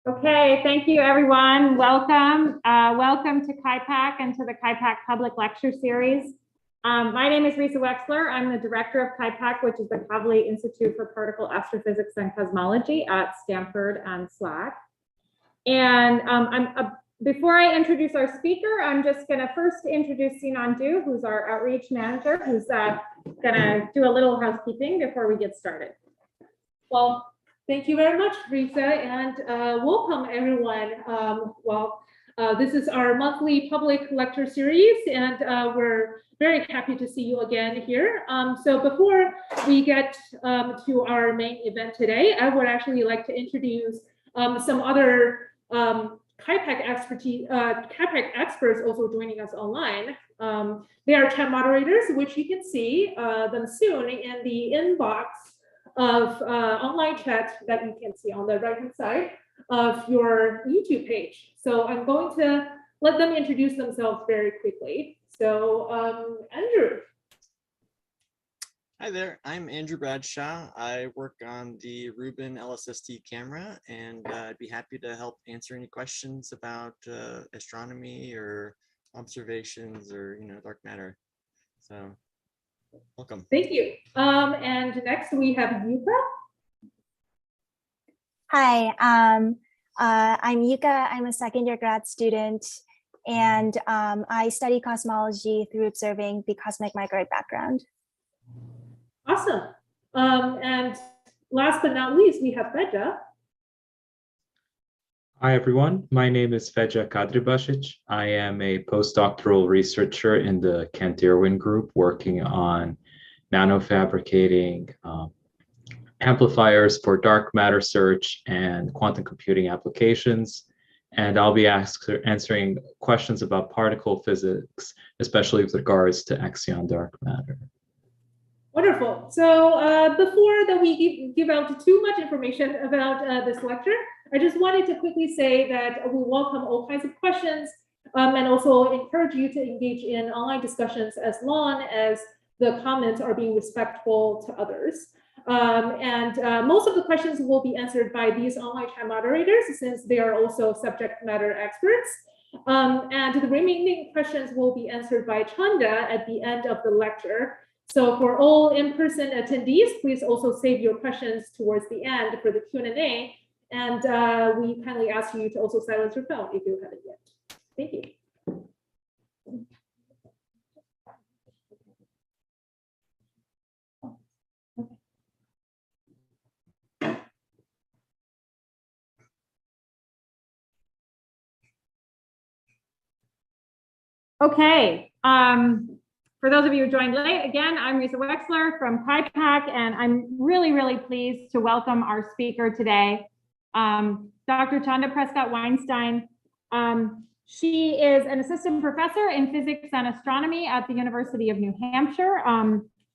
Okay, thank you everyone. Welcome. Welcome to KIPAC and to the KIPAC Public Lecture Series. My name is Risa Wexler. I'm the director of KIPAC, which is the Kavli Institute for Particle Astrophysics and Cosmology at Stanford and SLAC. And before I introduce our speaker, I'm just going to first introduce Sinan Du, who's our outreach manager, who's going to do a little housekeeping before we get started. Well, thank you very much, Risa, and welcome everyone. This is our monthly public lecture series, and we're very happy to see you again here. So before we get to our main event today, I would actually like to introduce some other KIPAC experts also joining us online. They are chat moderators, which you can see them soon in the inbox of online chat that you can see on the right-hand side of your YouTube page. So I'm going to let them introduce themselves very quickly. So Andrew. Hi there, I'm Andrew Bradshaw. I work on the Rubin LSST camera, and I'd be happy to help answer any questions about astronomy or observations or dark matter. So welcome. Thank you. And next we have Yuka. Hi, I'm Yuka. I'm a second year grad student, and I study cosmology through observing the cosmic microwave background. Awesome. And last but not least, we have Feja. Hi, everyone. My name is Feja Kadribasic. I am a postdoctoral researcher in the Kent Irwin group working on nanofabricating amplifiers for dark matter search and quantum computing applications. And I'll be answering questions about particle physics, especially with regards to axion dark matter. Wonderful. So before that we give out too much information about this lecture, I just wanted to quickly say that we welcome all kinds of questions and also encourage you to engage in online discussions as long as the comments are being respectful to others. Most of the questions will be answered by these online chat moderators since they are also subject matter experts. And the remaining questions will be answered by Chanda at the end of the lecture. So for all in-person attendees, please also save your questions towards the end for the Q&A. And we kindly ask you to also silence your phone if you haven't yet. Thank you. Okay. For those of you who joined late, again, I'm Risa Wexler from KIPAC, and I'm really, really pleased to welcome our speaker today, Dr. Chanda Prescod-Weinstein. She is an assistant professor in physics and astronomy at the University of New Hampshire.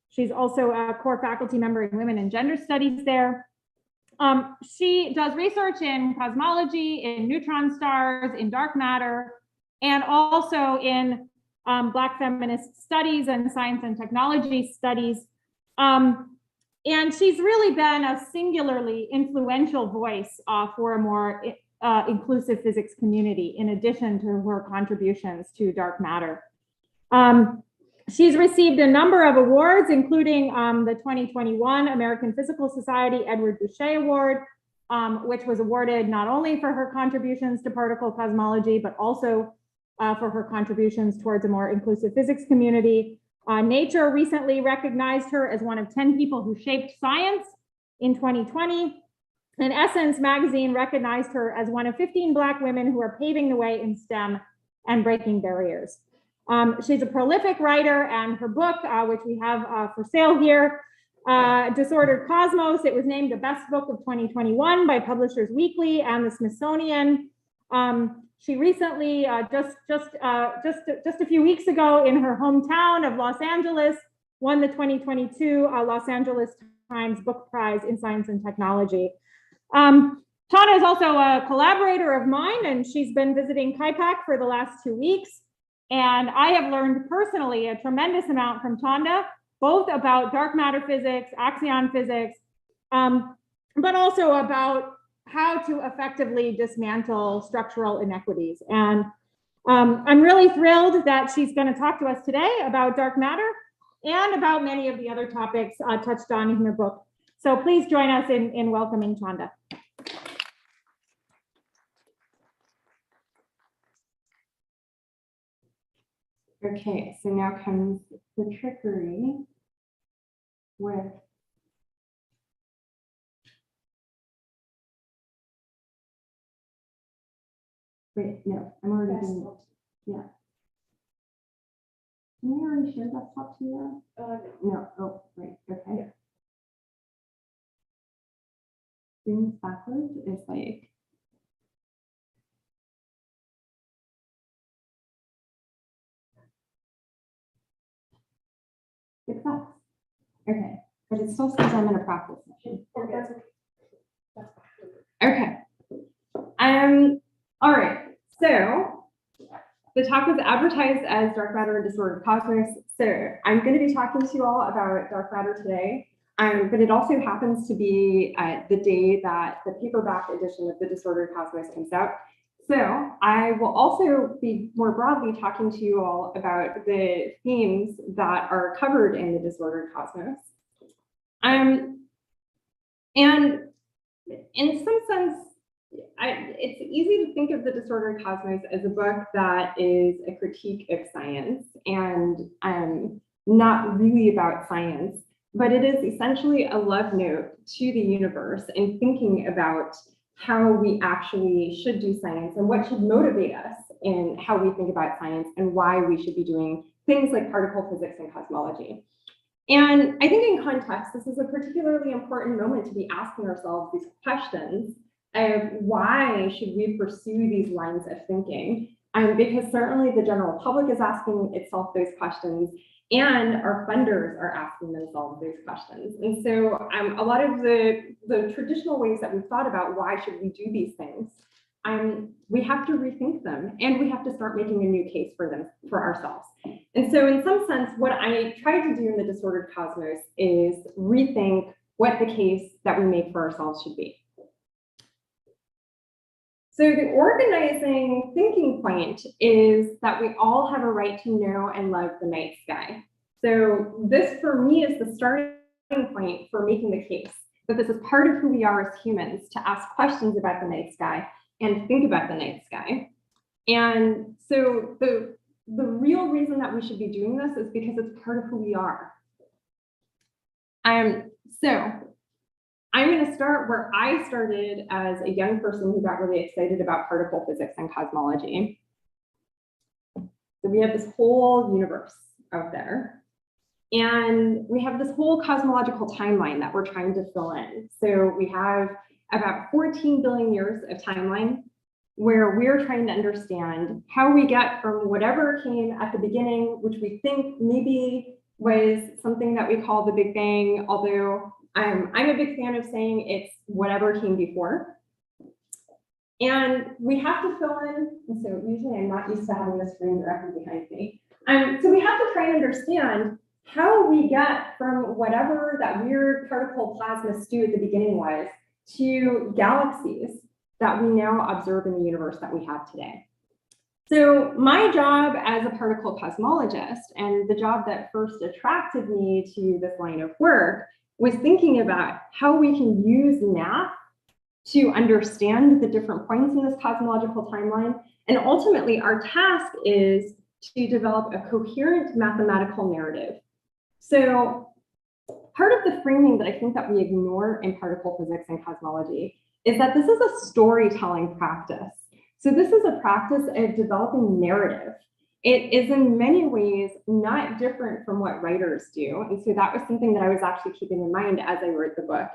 She's also a core faculty member in women and gender studies there. She does research in cosmology, in neutron stars, in dark matter, and also in Black feminist studies and science and technology studies. And she's really been a singularly influential voice for a more inclusive physics community, in addition to her contributions to dark matter. She's received a number of awards, including the 2021 American Physical Society Edward Boucher Award, which was awarded not only for her contributions to particle cosmology, but also for her contributions towards a more inclusive physics community. Nature recently recognized her as one of 10 people who shaped science in 2020. And Essence magazine recognized her as one of 15 Black women who are paving the way in STEM and breaking barriers. She's a prolific writer, and her book, which we have for sale here, Disordered Cosmos, it was named the best book of 2021 by Publishers Weekly and the Smithsonian. She recently, just a few weeks ago, in her hometown of Los Angeles, won the 2022 Los Angeles Times Book Prize in Science and Technology. Chanda is also a collaborator of mine, and she's been visiting KIPAC for the last 2 weeks. And I have learned personally a tremendous amount from Chanda, both about dark matter physics, axion physics, but also about how to effectively dismantle structural inequities. And I'm really thrilled that she's going to talk to us today about dark matter and about many of the other topics touched on in her book. So please join us in welcoming Chanda. Okay, so now comes the trickery with wait, no, I'm already doing it. Yeah. Can we already share desktop to you? No. Oh, right. Okay. Yeah. Doing this backwards is like success. Okay, but it still says I'm in a practice session. Okay. All right. So the talk was advertised as Dark Matter and Disordered Cosmos. So I'm going to be talking to you all about dark matter today. But it also happens to be the day that the paperback edition of the Disordered Cosmos comes out. So I will also be more broadly talking to you all about the themes that are covered in the Disordered Cosmos. And in some sense, it's easy to think of the Disordered Cosmos as a book that is a critique of science and not really about science, but it is essentially a love note to the universe and thinking about how we actually should do science and what should motivate us in how we think about science and why we should be doing things like particle physics and cosmology. And I think in context, this is a particularly important moment to be asking ourselves these questions of why should we pursue these lines of thinking? Because certainly the general public is asking itself those questions, and our funders are asking themselves those questions. And so a lot of the traditional ways that we've thought about why should we do these things, we have to rethink them, and we have to start making a new case for them for ourselves. And so in some sense, what I tried to do in the Disordered Cosmos is rethink what the case that we make for ourselves should be. So the organizing thinking point is that we all have a right to know and love the night sky. So this for me is the starting point for making the case that this is part of who we are as humans, to ask questions about the night sky and think about the night sky. And so the real reason that we should be doing this is because it's part of who we are. So I'm going to start where I started as a young person who got really excited about particle physics and cosmology. So we have this whole universe out there, and we have this whole cosmological timeline that we're trying to fill in. So we have about 14 billion years of timeline where we're trying to understand how we get from whatever came at the beginning, which we think maybe was something that we call the Big Bang, although I'm a big fan of saying it's whatever came before. And we have to fill in, and so usually I'm not used to having this screen directly behind me. So we have to try and understand how we get from whatever that weird particle plasma stew at the beginning was to galaxies that we now observe in the universe that we have today. So my job as a particle cosmologist, and the job that first attracted me to this line of work, was thinking about how we can use math to understand the different points in this cosmological timeline. And ultimately, our task is to develop a coherent mathematical narrative. So part of the framing that I think that we ignore in particle physics and cosmology is that this is a storytelling practice. So this is a practice of developing narrative. It is in many ways not different from what writers do. And so that was something that I was actually keeping in mind as I wrote the book.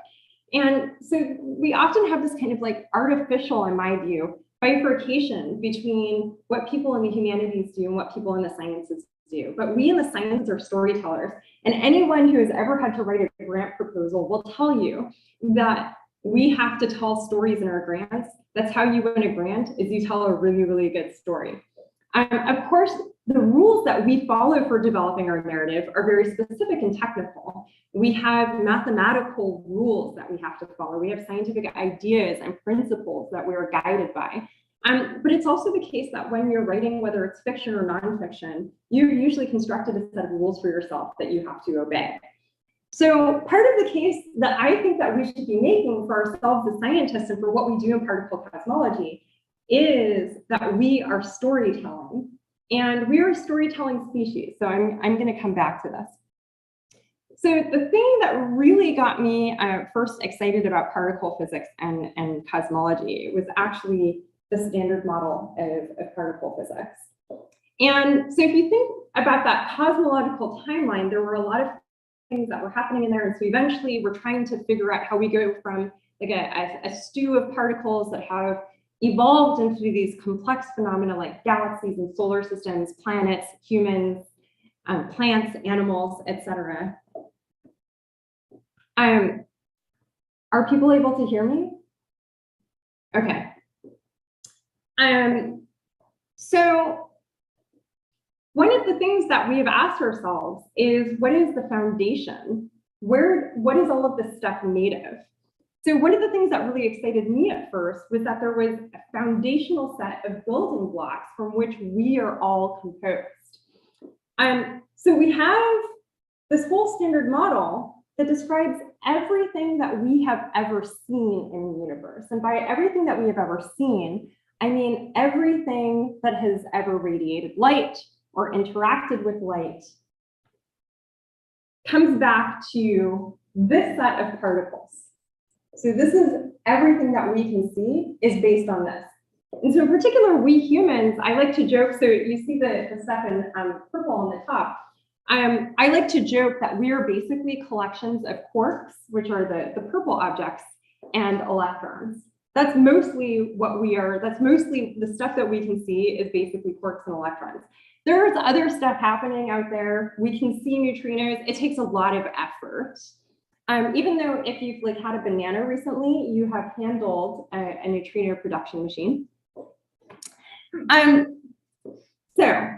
And so we often have this kind of like artificial, in my view, bifurcation between what people in the humanities do and what people in the sciences do. But we in the sciences are storytellers. And anyone who has ever had to write a grant proposal will tell you that we have to tell stories in our grants. That's how you win a grant, is you tell a really, really good story. Of course, the rules that we follow for developing our narrative are very specific and technical. We have mathematical rules that we have to follow. We have scientific ideas and principles that we are guided by. But it's also the case that when you're writing, whether it's fiction or nonfiction, you've usually constructed a set of rules for yourself that you have to obey. So part of the case that I think that we should be making for ourselves as scientists and for what we do in particle cosmology is that we are storytelling, and we are a storytelling species. So I'm going to come back to this. So the thing that really got me first excited about particle physics and cosmology was actually the standard model of particle physics. And so if you think about that cosmological timeline, there were a lot of things that were happening in there. And so eventually we're trying to figure out how we go from like a stew of particles that have evolved into these complex phenomena like galaxies and solar systems, planets, humans, plants, animals, etc. Are people able to hear me? Okay. So one of the things that we have asked ourselves is, what is the foundation? What is all of this stuff made of? So one of the things that really excited me at first was that there was a foundational set of building blocks from which we are all composed. So we have this whole standard model that describes everything that we have ever seen in the universe. And by everything that we have ever seen, I mean everything that has ever radiated light or interacted with light comes back to this set of particles. So this is everything that we can see is based on this. And so in particular, we humans, I like to joke, so you see the stuff in purple on the top. I like to joke that we are basically collections of quarks, which are the purple objects, and electrons. That's mostly what we are. That's mostly the stuff that we can see is basically quarks and electrons. There's other stuff happening out there. We can see neutrinos. It takes a lot of effort. Even though if you've like had a banana recently, you have handled a neutrino production machine. So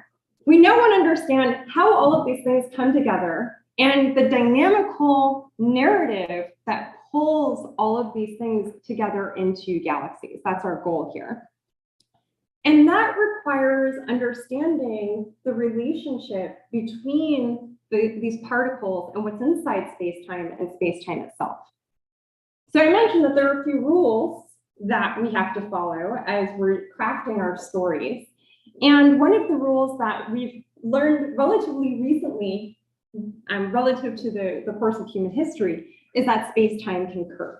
we now want to understand how all of these things come together and the dynamical narrative that pulls all of these things together into galaxies. That's our goal here. And that requires understanding the relationship between these particles and what's inside space-time and space-time itself. So I mentioned that there are a few rules that we have to follow as we're crafting our stories. And one of the rules that we've learned relatively recently, relative to the course of human history, is that space-time can curve.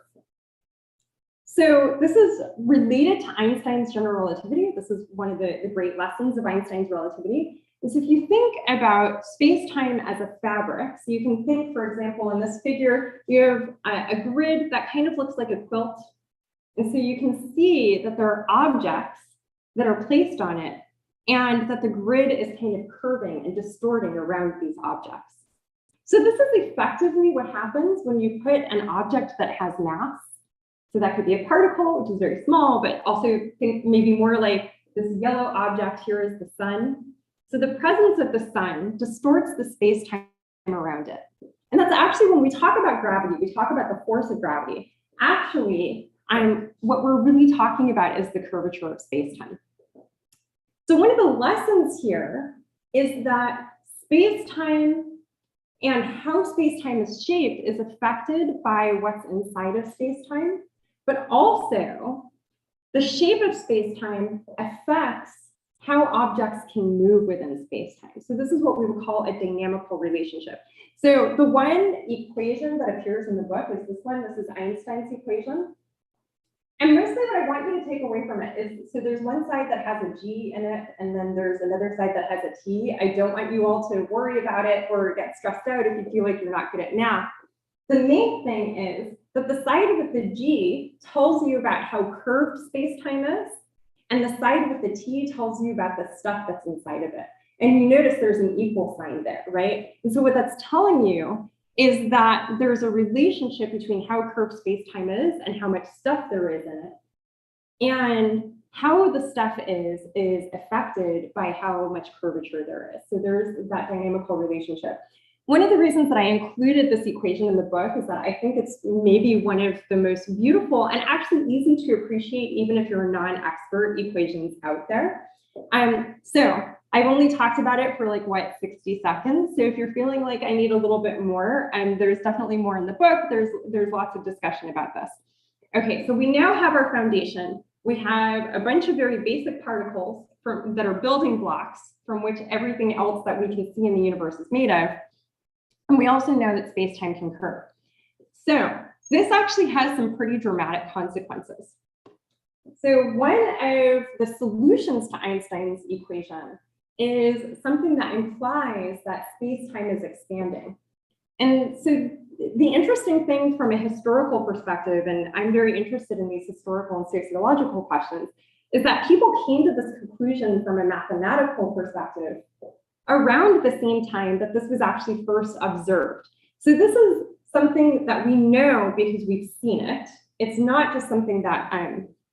So this is related to Einstein's general relativity. This is one of the great lessons of Einstein's relativity. Is if you think about space-time as a fabric, so you can think, for example, in this figure, you have a grid that kind of looks like a quilt. And so you can see that there are objects that are placed on it and that the grid is kind of curving and distorting around these objects. So this is effectively what happens when you put an object that has mass. So that could be a particle, which is very small, but also think maybe more like this yellow object here is the sun. So the presence of the sun distorts the space-time around it. And that's actually when we talk about gravity, we talk about the force of gravity. Actually, what we're really talking about is the curvature of space-time. So one of the lessons here is that space-time and how space-time is shaped is affected by what's inside of space-time, but also the shape of space-time affects how objects can move within space-time. So this is what we would call a dynamical relationship. So the one equation that appears in the book is this one. This is Einstein's equation. And mostly what I want you to take away from it is, so there's one side that has a G in it, and then there's another side that has a T. I don't want you all to worry about it or get stressed out if you feel like you're not good at math. The main thing is that the side with the G tells you about how curved space-time is, and the side with the T tells you about the stuff that's inside of it. And you notice there's an equal sign there, right? And so what that's telling you is that there's a relationship between how curved space-time is and how much stuff there is in it. And how the stuff is affected by how much curvature there is. So there's that dynamical relationship. One of the reasons that I included this equation in the book is that I think it's maybe one of the most beautiful and actually easy to appreciate, even if you're a non-expert, equations out there. So I've only talked about it for like, what, 60 seconds. So if you're feeling like I need a little bit more, there's definitely more in the book. There's lots of discussion about this. Okay, so we now have our foundation. We have a bunch of very basic particles that are building blocks from which everything else that we can see in the universe is made of. And we also know that space-time can curve. So this actually has some pretty dramatic consequences. So one of the solutions to Einstein's equation is something that implies that space-time is expanding. And so the interesting thing from a historical perspective, and I'm very interested in these historical and sociological questions, is that people came to this conclusion from a mathematical perspective around the same time that this was actually first observed. So this is something that we know because we've seen it. It's not just something that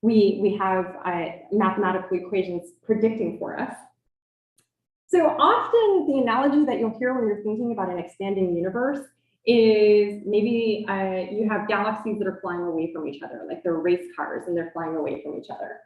we have mathematical equations predicting for us. So often the analogy that you'll hear when you're thinking about an expanding universe is maybe you have galaxies that are flying away from each other, like they're race cars and they're flying away from each other.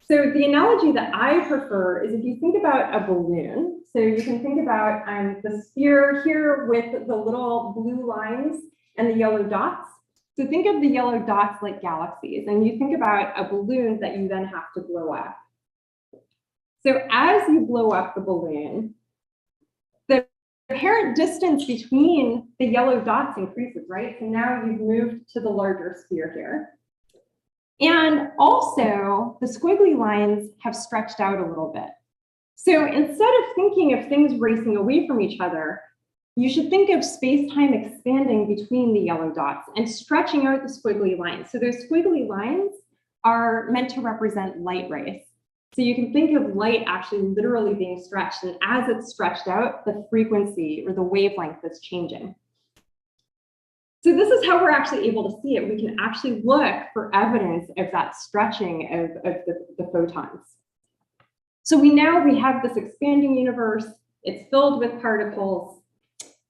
So the analogy that I prefer is if you think about a balloon, so you can think about the sphere here with the little blue lines and the yellow dots. So think of the yellow dots like galaxies, and you think about a balloon that you then have to blow up. So as you blow up the balloon, the apparent distance between the yellow dots increases, right? So now you've moved to the larger sphere here. And also the squiggly lines have stretched out a little bit. So instead of thinking of things racing away from each other, you should think of space-time expanding between the yellow dots and stretching out the squiggly lines. So those squiggly lines are meant to represent light rays. So you can think of light actually literally being stretched, and as it's stretched out, the frequency or the wavelength is changing. So this is how we're actually able to see it. We can actually look for evidence of that stretching of the photons. So we have this expanding universe. It's filled with particles.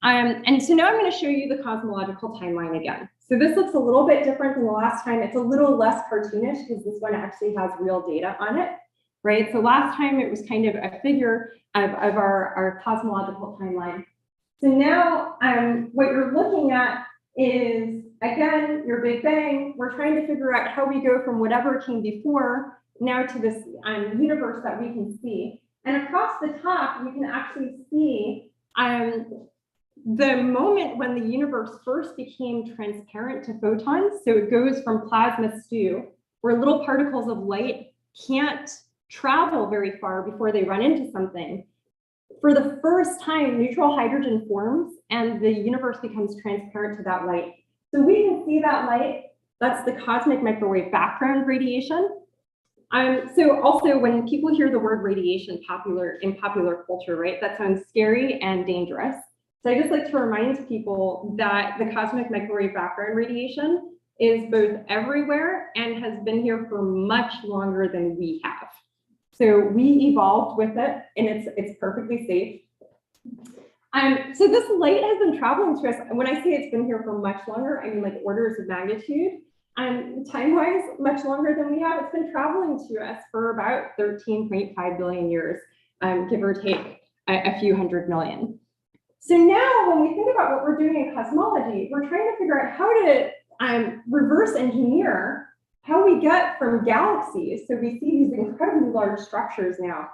And so now I'm going to show you the cosmological timeline again. So this looks a little bit different than the last time. It's a little less cartoonish because this one actually has real data on it, right? So last time it was kind of a figure of our cosmological timeline. So now what you're looking at is, again, your Big Bang. We're trying to figure out how we go from whatever came before now to this universe that we can see. And across the top, you can actually see the moment when the universe first became transparent to photons. So it goes from plasma stew, where little particles of light can't travel very far before they run into something. For the first time, neutral hydrogen forms and the universe becomes transparent to that light. So we can see that light. That's the cosmic microwave background radiation. So also when people hear the word radiation in popular culture, right, that sounds scary and dangerous. So I just like to remind people that the cosmic microwave background radiation is both everywhere and has been here for much longer than we have. So we evolved with it, and it's perfectly safe. So this light has been traveling to us. And when I say it's been here for much longer, I mean like orders of magnitude. Time-wise, much longer than we have. It's been traveling to us for about 13.5 billion years, give or take a few hundred million. So now when we think about what we're doing in cosmology, we're trying to figure out how to reverse engineer how we get from galaxies. So we see these incredibly large structures now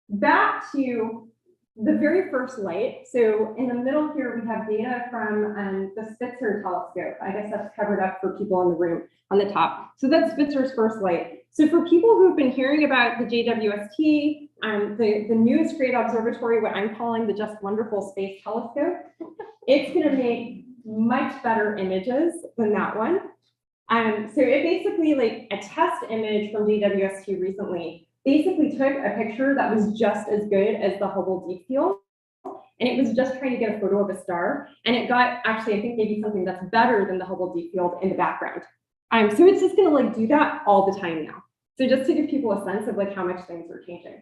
back to the very first light. So in the middle here, we have data from the Spitzer telescope. I guess that's covered up for people in the room on the top. So that's Spitzer's first light. So for people who've been hearing about the JWST, the newest great observatory, what I'm calling the Just Wonderful Space Telescope, it's going to make much better images than that one. So it basically, like a test image from JWST recently, basically took a picture that was just as good as the Hubble Deep Field. And it was just trying to get a photo of a star. And it got actually, I think maybe something that's better than the Hubble Deep Field in the background. So it's just gonna like do that all the time now. So just to give people a sense of like how much things are changing.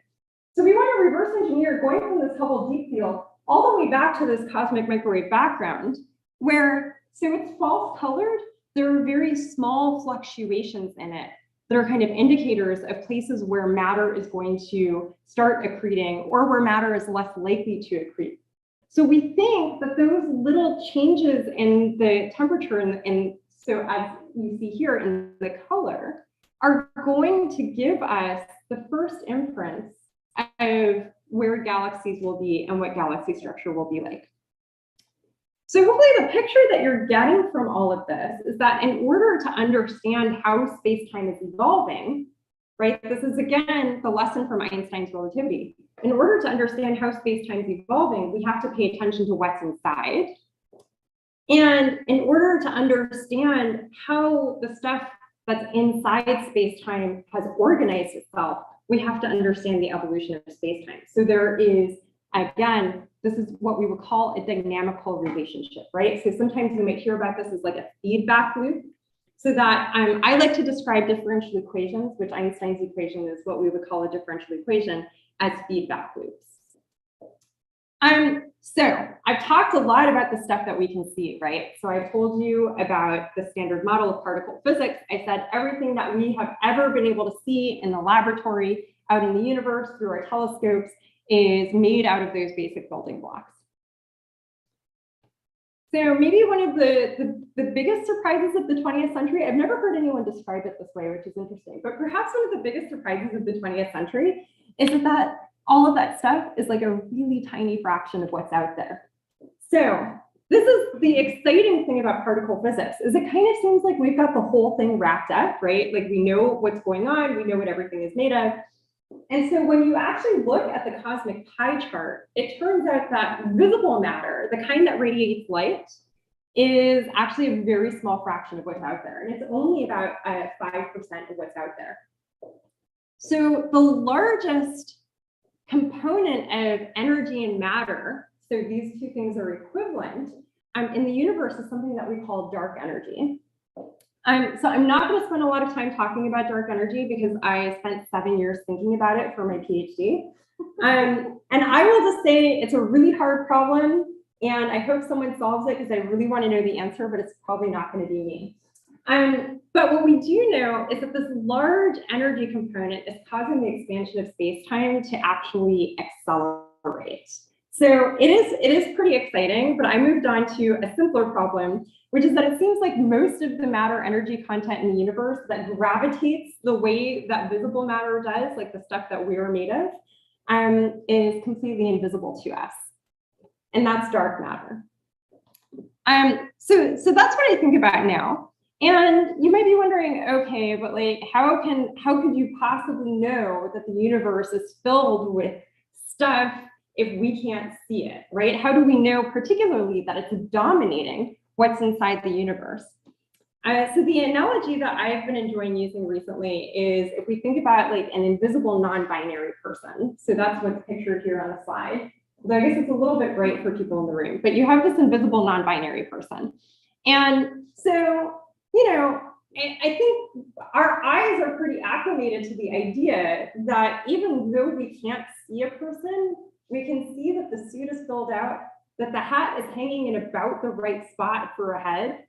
So we want to reverse engineer going from this Hubble deep field all the way back to this cosmic microwave background, where, so it's false colored, there are very small fluctuations in it that are kind of indicators of places where matter is going to start accreting or where matter is less likely to accrete. So we think that those little changes in the temperature and so as you see here in the color are going to give us the first imprints of where galaxies will be and what galaxy structure will be like. So hopefully the picture that you're getting from all of this is that in order to understand how space-time is evolving, right? This is again the lesson from Einstein's relativity. In order to understand how space-time is evolving, we have to pay attention to what's inside. And in order to understand how the stuff that's inside space-time has organized itself, we have to understand the evolution of space-time. So there is, again, this is what we would call a dynamical relationship, right? So sometimes you might hear about this as like a feedback loop. So that I like to describe differential equations, which Einstein's equation is what we would call a differential equation, as feedback loops. So I've talked a lot about the stuff that we can see, right? So I told you about the standard model of particle physics. I said everything that we have ever been able to see in the laboratory, out in the universe, through our telescopes, is made out of those basic building blocks. So maybe one of the biggest surprises of the 20th century, I've never heard anyone describe it this way, which is interesting, but perhaps one of the biggest surprises of the 20th century is that all of that stuff is like a really tiny fraction of what's out there. So this is the exciting thing about particle physics, is it kind of seems like we've got the whole thing wrapped up, right? Like we know what's going on, we know what everything is made of. And so when you actually look at the cosmic pie chart, it turns out that visible matter, the kind that radiates light, is actually a very small fraction of what's out there. And it's only about 5% of what's out there. So the largest component of energy and matter, so these two things are equivalent, in the universe is something that we call dark energy. So I'm not going to spend a lot of time talking about dark energy because I spent 7 years thinking about it for my PhD. And I will just say it's a really hard problem, and I hope someone solves it because I really want to know the answer, but it's probably not going to be me. But what we do know is that this large energy component is causing the expansion of space-time to actually accelerate. So it is pretty exciting, but I moved on to a simpler problem, which is that it seems like most of the matter energy content in the universe that gravitates the way that visible matter does, like the stuff that we're made of, is completely invisible to us. And that's dark matter. So that's what I think about now. And you might be wondering, okay, but like, how could you possibly know that the universe is filled with stuff if we can't see it, right? How do we know particularly that it's dominating what's inside the universe? So the analogy that I've been enjoying using recently is if we think about like an invisible non-binary person. So that's what's pictured here on the slide. Although I guess it's a little bit bright for people in the room, but you have this invisible non-binary person. And so, you know, I think our eyes are pretty acclimated to the idea that even though we can't see a person, we can see that the suit is filled out, that the hat is hanging in about the right spot for a head.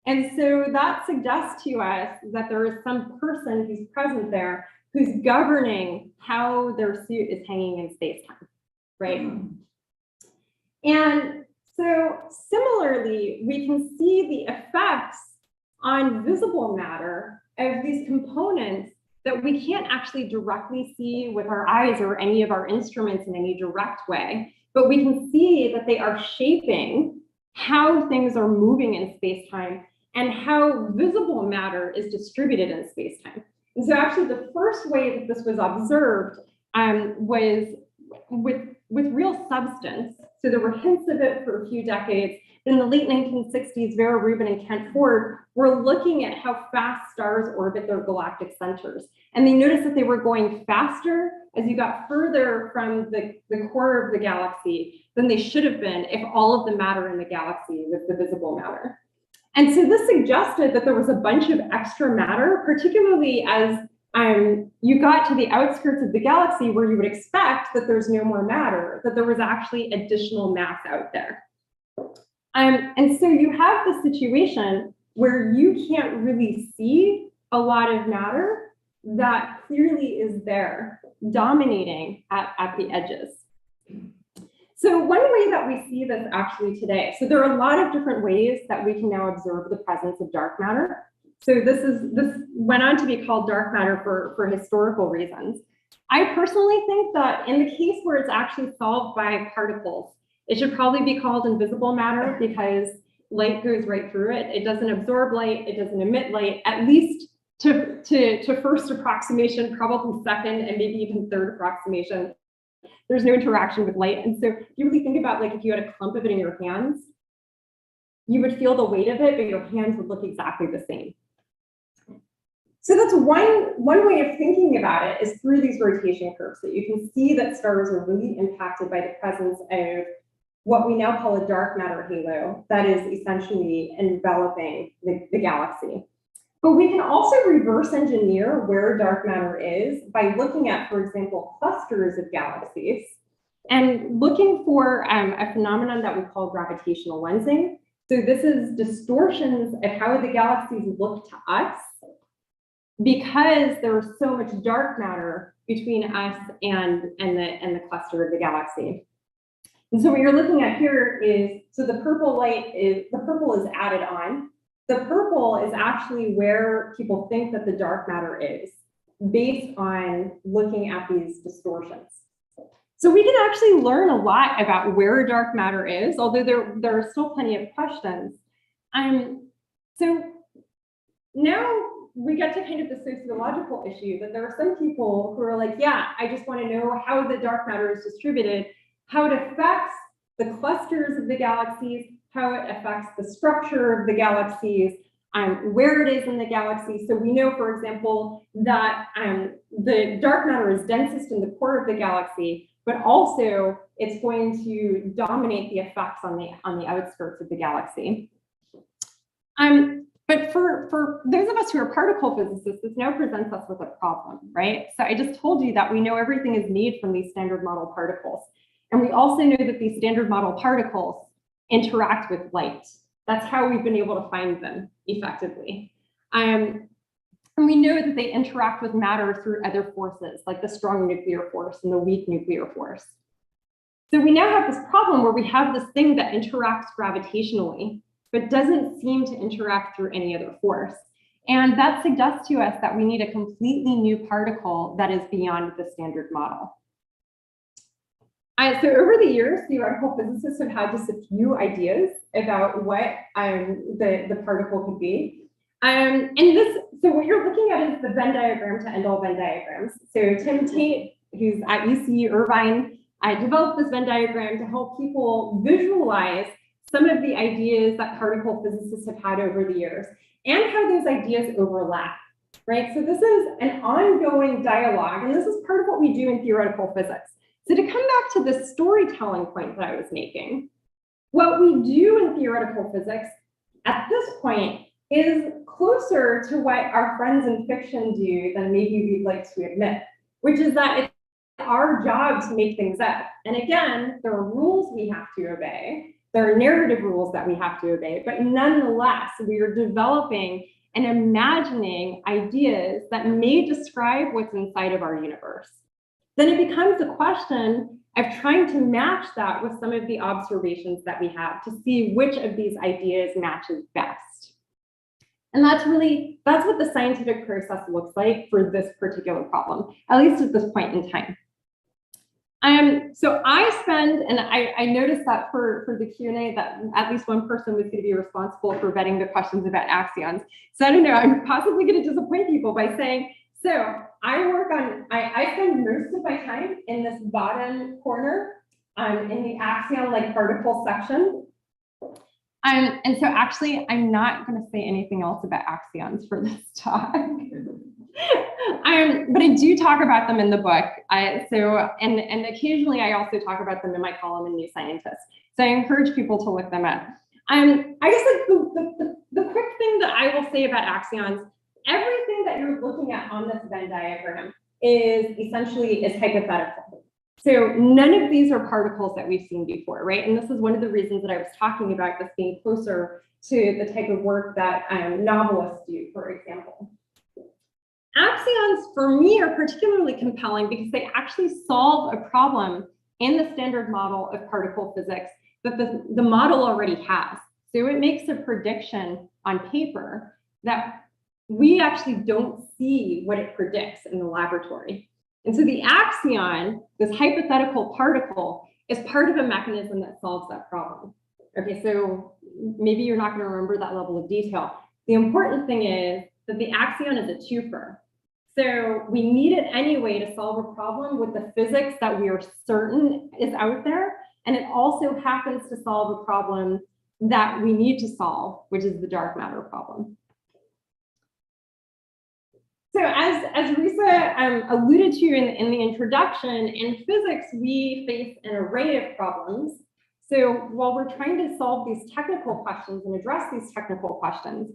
And so that suggests to us that there is some person who's present there who's governing how their suit is hanging in space-time, right? And so similarly, we can see the effects on visible matter of these components that we can't actually directly see with our eyes or any of our instruments in any direct way, but we can see that they are shaping how things are moving in space-time and how visible matter is distributed in space-time. And so actually the first way that this was observed was with real substance. So there were hints of it for a few decades. In the late 1960s, Vera Rubin and Kent Ford were looking at how fast stars orbit their galactic centers. And they noticed that they were going faster as you got further from the core of the galaxy than they should have been if all of the matter in the galaxy was the visible matter. And so this suggested that there was a bunch of extra matter, particularly as you got to the outskirts of the galaxy where you would expect that there's no more matter, that there was actually additional mass out there. And so you have this situation where you can't really see a lot of matter that clearly is there, dominating at the edges. So one way that we see this actually today, so there are a lot of different ways that we can now observe the presence of dark matter. So this went on to be called dark matter for historical reasons. I personally think that in the case where it's actually solved by particles, it should probably be called invisible matter because light goes right through it. It doesn't absorb light, it doesn't emit light, at least to first approximation, probably second, and maybe even third approximation. There's no interaction with light. And so if you really think about, like, if you had a clump of it in your hands, you would feel the weight of it, but your hands would look exactly the same. So that's one way of thinking about it, is through these rotation curves, that you can see that stars are really impacted by the presence of what we now call a dark matter halo that is essentially enveloping the galaxy. But we can also reverse engineer where dark matter is by looking at, for example, clusters of galaxies and looking for a phenomenon that we call gravitational lensing. So this is distortions of how the galaxies look to us because there is so much dark matter between us and the cluster of the galaxy. And so what you're looking at here is, so the purple is added on. The purple is actually where people think that the dark matter is, based on looking at these distortions. So we can actually learn a lot about where dark matter is, although there are still plenty of questions. So now we get to kind of the sociological issue that there are some people who are like, yeah, I just want to know how the dark matter is distributed, how it affects the clusters of the galaxies, how it affects the structure of the galaxies, where it is in the galaxy. So we know, for example, that the dark matter is densest in the core of the galaxy, but also it's going to dominate the effects on the outskirts of the galaxy. But for those of us who are particle physicists, this now presents us with a problem, right? So I just told you that we know everything is made from these standard model particles. And we also know that these standard model particles interact with light. That's how we've been able to find them effectively. And we know that they interact with matter through other forces, like the strong nuclear force and the weak nuclear force. So we now have this problem where we have this thing that interacts gravitationally, but doesn't seem to interact through any other force. And that suggests to us that we need a completely new particle that is beyond the standard model. So over the years, theoretical physicists have had just a few ideas about what the particle could be. So what you're looking at is the Venn diagram to end all Venn diagrams. So Tim Tate, who's at UC Irvine, developed this Venn diagram to help people visualize some of the ideas that particle physicists have had over the years and how those ideas overlap, right? So this is an ongoing dialogue, and this is part of what we do in theoretical physics. So to come back to the storytelling point that I was making, what we do in theoretical physics at this point is closer to what our friends in fiction do than maybe we'd like to admit, which is that it's our job to make things up. And again, there are rules we have to obey. There are narrative rules that we have to obey, but nonetheless, we are developing and imagining ideas that may describe what's inside of our universe. Then it becomes a question of trying to match that with some of the observations that we have to see which of these ideas matches best. And that's what the scientific process looks like for this particular problem, at least at this point in time. So I spend, and I noticed that for the Q&A that at least one person was going to be responsible for vetting the questions about axions. So I don't know, I'm possibly going to disappoint people by saying, so I spend most of my time in this bottom corner in the axion-like particle section. And so actually, I'm not going to say anything else about axions for this talk. But I do talk about them in the book. And occasionally I also talk about them in my column in New Scientist. So I encourage people to look them up. I guess like the quick thing that I will say about axions everything that you're looking at on this Venn diagram is hypothetical. So none of these are particles that we've seen before, right? And this is one of the reasons that I was talking about this being closer to the type of work that novelists do, for example. Axions, for me, are particularly compelling because they actually solve a problem in the standard model of particle physics that the model already has. So it makes a prediction on paper that we actually don't see what it predicts in the laboratory. And so the axion, this hypothetical particle, is part of a mechanism that solves that problem. Okay, so maybe you're not going to remember that level of detail. The important thing is that the axion is a twofer. So we need it anyway to solve a problem with the physics that we are certain is out there. And it also happens to solve a problem that we need to solve, which is the dark matter problem. So as Risa alluded to in the introduction, in physics, we face an array of problems. So while we're trying to solve these technical questions and address these technical questions,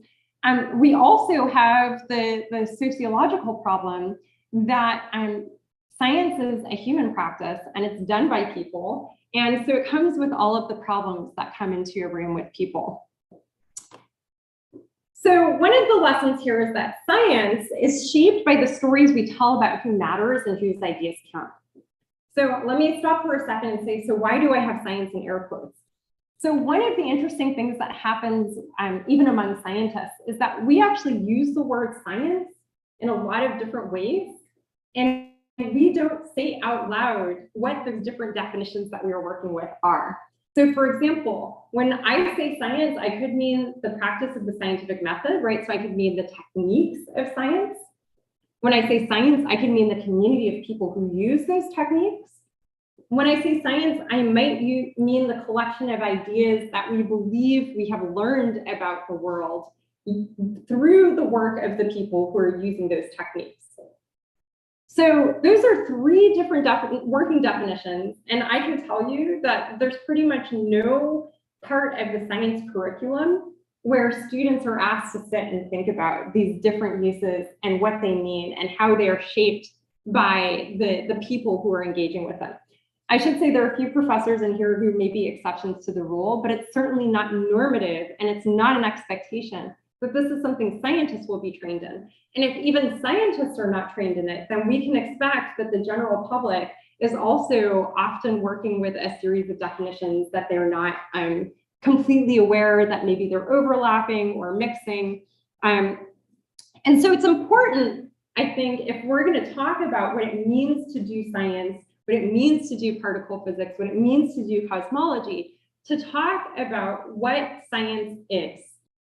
we also have the sociological problem that science is a human practice and it's done by people. And so it comes with all of the problems that come into a room with people. So one of the lessons here is that science is shaped by the stories we tell about who matters and whose ideas count. So let me stop for a second and say, so why do I have science in air quotes? So one of the interesting things that happens even among scientists is that we actually use the word science in a lot of different ways. And we don't say out loud what those different definitions that we are working with are. So for example, when I say science, I could mean the practice of the scientific method, right? So I could mean the techniques of science. When I say science, I can mean the community of people who use those techniques. When I say science, I might mean the collection of ideas that we believe we have learned about the world through the work of the people who are using those techniques. So those are three different working definitions, and I can tell you that there's pretty much no part of the science curriculum where students are asked to sit and think about these different uses and what they mean and how they are shaped by the people who are engaging with them. I should say there are a few professors in here who may be exceptions to the rule, but it's certainly not normative and it's not an expectation that this is something scientists will be trained in. And if even scientists are not trained in it, then we can expect that the general public is also often working with a series of definitions that they're not completely aware that maybe they're overlapping or mixing. And so it's important, I think, if we're going to talk about what it means to do science, what it means to do particle physics, what it means to do cosmology, to talk about what science is.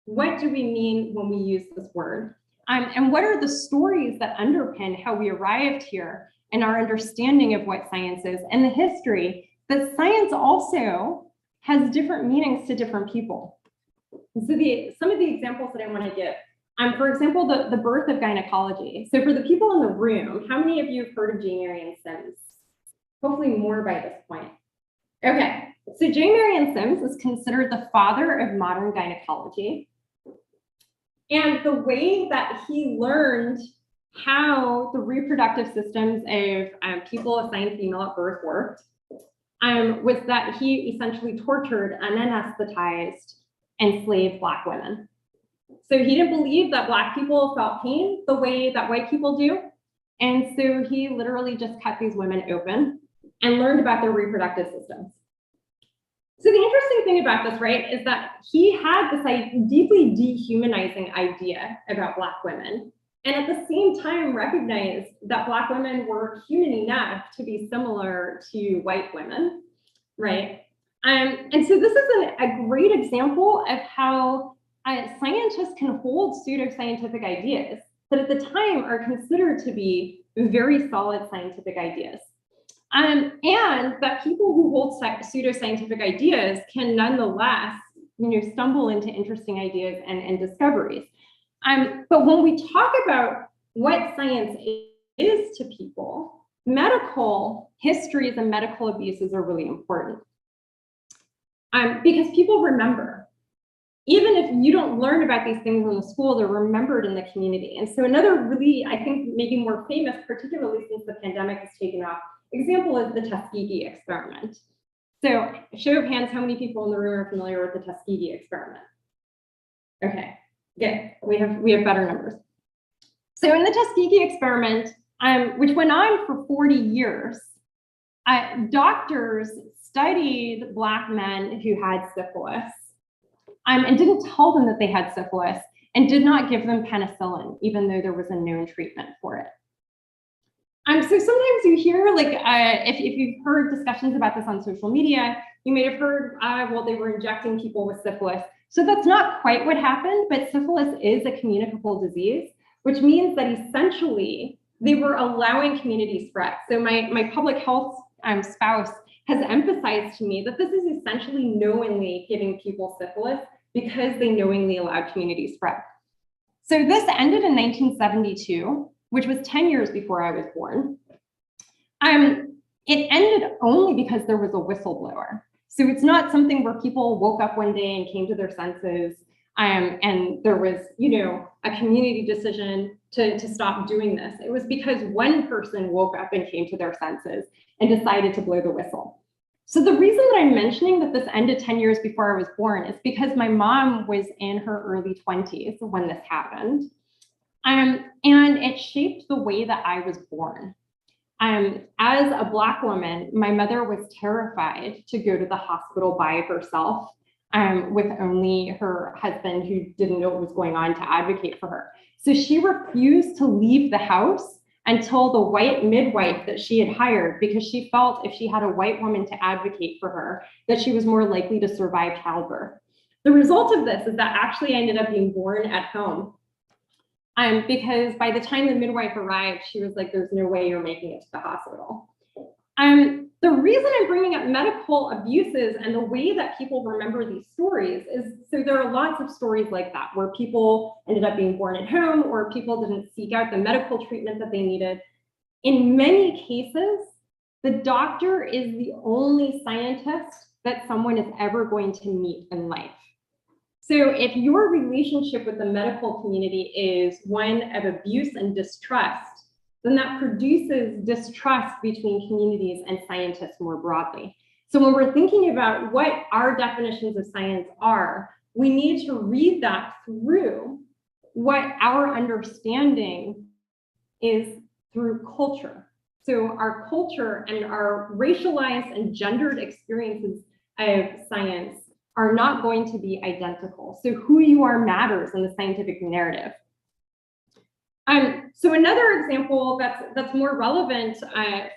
What do we mean when we use this word? And what are the stories that underpin how we arrived here and our understanding of what science is and the history that science also has different meanings to different people. So some of the examples that I want to give, for example, the birth of gynecology. So for the people in the room, how many of you have heard of J. Marion Sims? Hopefully more by this point. Okay, so J. Marion Sims is considered the father of modern gynecology. And the way that he learned how the reproductive systems of people assigned female at birth worked was that he essentially tortured, unanesthetized, enslaved Black women. So he didn't believe that Black people felt pain the way that white people do. And so he literally just cut these women open and learned about their reproductive systems. So the interesting thing about this, right, is that he had this deeply dehumanizing idea about Black women, and at the same time recognized that Black women were human enough to be similar to white women, right? And so this is a great example of how scientists can hold pseudoscientific ideas that at the time are considered to be very solid scientific ideas. And that people who hold pseudoscientific ideas can nonetheless, stumble into interesting ideas and discoveries. But when we talk about what science is to people, medical histories and medical abuses are really important. Because people remember, even if you don't learn about these things in the school, they're remembered in the community. And so another really, I think, maybe more famous, particularly since the pandemic has taken off, example is the Tuskegee Experiment. So show of hands, how many people in the room are familiar with the Tuskegee Experiment? Okay, good. We have better numbers. So in the Tuskegee Experiment, which went on for 40 years, doctors studied Black men who had syphilis and didn't tell them that they had syphilis and did not give them penicillin, even though there was a known treatment for it. So sometimes you hear, like, if you've heard discussions about this on social media, you may have heard, well, they were injecting people with syphilis. So that's not quite what happened, but syphilis is a communicable disease, which means that essentially they were allowing community spread. So my public health spouse has emphasized to me that this is essentially knowingly giving people syphilis because they knowingly allowed community spread. So this ended in 1972, which was 10 years before I was born. It ended only because there was a whistleblower. So it's not something where people woke up one day and came to their senses, and there was, a community decision to stop doing this. It was because one person woke up and came to their senses and decided to blow the whistle. So the reason that I'm mentioning that this ended 10 years before I was born is because my mom was in her early 20s when this happened. And it shaped the way that I was born. As a Black woman, my mother was terrified to go to the hospital by herself with only her husband, who didn't know what was going on, to advocate for her. So she refused to leave the house until the white midwife that she had hired, because she felt if she had a white woman to advocate for her, that she was more likely to survive childbirth. The result of this is that actually I ended up being born at home. Because by the time the midwife arrived, she was like, there's no way you're making it to the hospital. The reason I'm bringing up medical abuses and the way that people remember these stories is, so there are lots of stories like that, where people ended up being born at home, or people didn't seek out the medical treatment that they needed. In many cases, the doctor is the only scientist that someone is ever going to meet in life. So if your relationship with the medical community is one of abuse and distrust, then that produces distrust between communities and scientists more broadly. So when we're thinking about what our definitions of science are, we need to read that through what our understanding is through culture. So our culture and our racialized and gendered experiences of science are not going to be identical. So who you are matters in the scientific narrative. So another example that's more relevant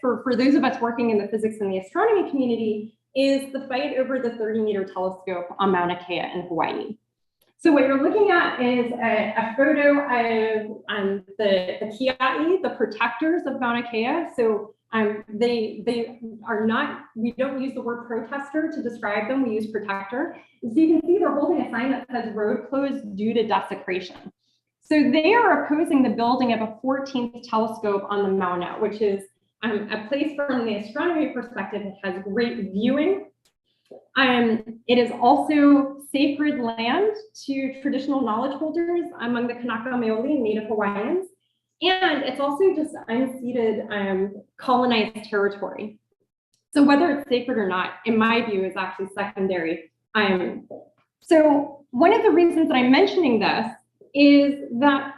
for those of us working in the physics and the astronomy community is the fight over the 30-meter telescope on Mauna Kea in Hawaii. So what you're looking at is a photo of the kia'i, the protectors of Mauna Kea. So they are not, we don't use the word protester to describe them, we use protector. So you can see they're holding a sign that says road closed due to desecration. So they are opposing the building of a 14th telescope on the Mauna, which is a place from the astronomy perspective that has great viewing. It is also sacred land to traditional knowledge holders among the Kanaka Maoli and Native Hawaiians. And it's also just unceded colonized territory. So whether it's sacred or not, in my view, is actually secondary. So one of the reasons that I'm mentioning this is that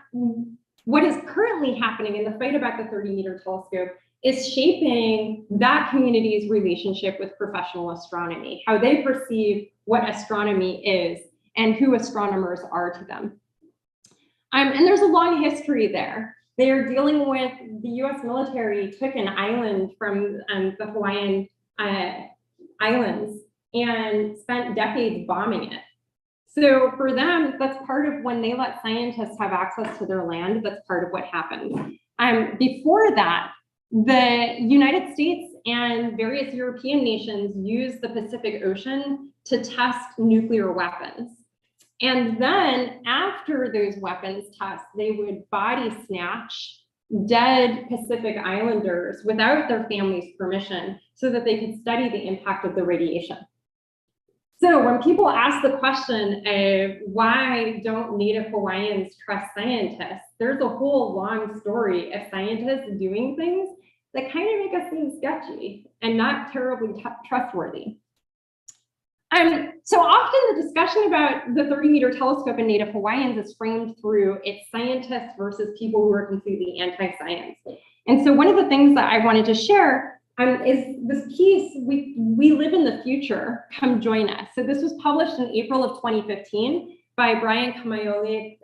what is currently happening in the fight about the 30-meter telescope is shaping that community's relationship with professional astronomy, how they perceive what astronomy is and who astronomers are to them. And there's a long history there. They are dealing with the US military took an island from the Hawaiian islands and spent decades bombing it. So for them, that's part of when they let scientists have access to their land, that's part of what happened. Before that, the United States and various European nations used the Pacific Ocean to test nuclear weapons. And then after those weapons tests, they would body snatch dead Pacific Islanders without their family's permission so that they could study the impact of the radiation. So when people ask the question of why don't Native Hawaiians trust scientists, there's a whole long story of scientists doing things that kind of make us seem sketchy and not terribly trustworthy. So often the discussion about the 30-meter telescope in Native Hawaiians is framed through its scientists versus people who are completely anti-science. And so one of the things that I wanted to share is this piece, we live in the future, come join us. So this was published in April of 2015 by Brian Kamaiole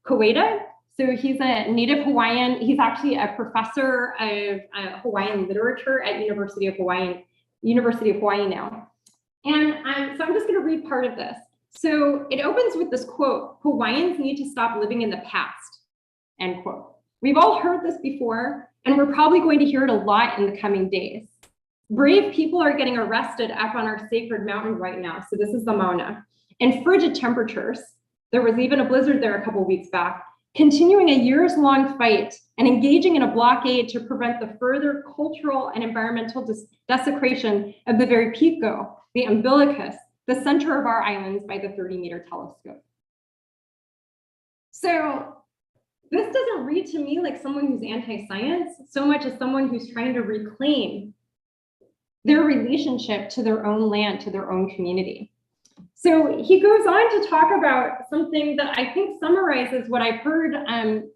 Koeda. So he's a Native Hawaiian, he's actually a professor of Hawaiian literature at University of Hawaii now. And so I'm just going to read part of this. So it opens with this quote, "Hawaiians need to stop living in the past," end quote. We've all heard this before, and we're probably going to hear it a lot in the coming days. Brave people are getting arrested up on our sacred mountain right now. So this is the Mauna. In frigid temperatures, there was even a blizzard there a couple of weeks back, continuing a years-long fight and engaging in a blockade to prevent the further cultural and environmental desecration of the very pico, the umbilicus, the center of our islands by the 30-meter telescope. So this doesn't read to me like someone who's anti-science so much as someone who's trying to reclaim their relationship to their own land, to their own community. So he goes on to talk about something that I think summarizes what I've heard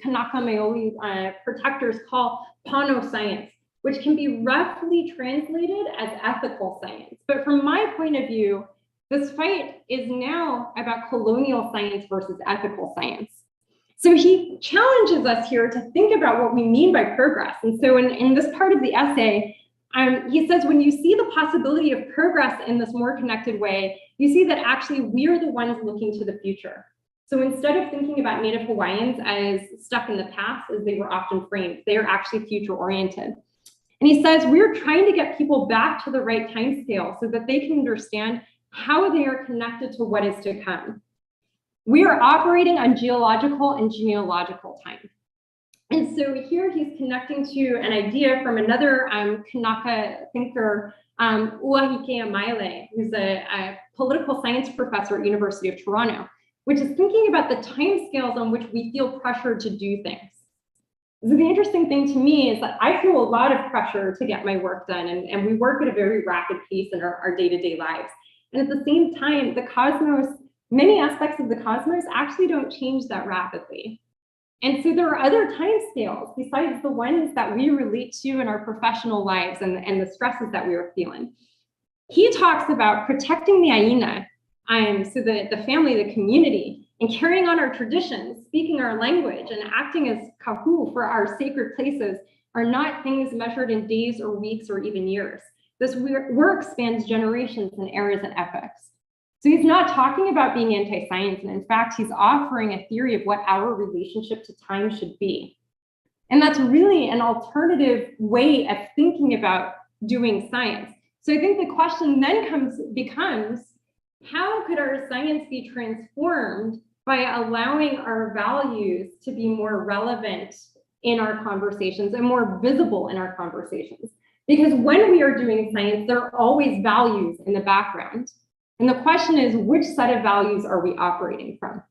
Kanaka Maoli protectors call Pono Science, which can be roughly translated as ethical science. But from my point of view, this fight is now about colonial science versus ethical science. So he challenges us here to think about what we mean by progress. And so in this part of the essay, he says, when you see the possibility of progress in this more connected way, you see that actually we're the ones looking to the future. So instead of thinking about Native Hawaiians as stuck in the past, as they were often framed, they are actually future oriented. And he says, we're trying to get people back to the right time scale so that they can understand how they are connected to what is to come. We are operating on geological and genealogical time. And so here he's connecting to an idea from another Kanaka thinker, Uahikea Maile, who's a political science professor at University of Toronto, which is thinking about the timescales on which we feel pressure to do things. So the interesting thing to me is that I feel a lot of pressure to get my work done, and we work at a very rapid pace in our day-to-day lives. And at the same time, the cosmos, many aspects of the cosmos actually don't change that rapidly. And so there are other timescales besides the ones that we relate to in our professional lives and the stresses that we are feeling. He talks about protecting the Aina, so the family, the community, and carrying on our traditions, speaking our language, and acting as kahu for our sacred places are not things measured in days or weeks or even years. This work spans generations and eras and epochs. So he's not talking about being anti-science, and in fact, he's offering a theory of what our relationship to time should be. And that's really an alternative way of thinking about doing science. So I think the question then becomes, how could our science be transformed by allowing our values to be more relevant in our conversations and more visible in our conversations? Because when we are doing science, there are always values in the background. And the question is, which set of values are we operating from?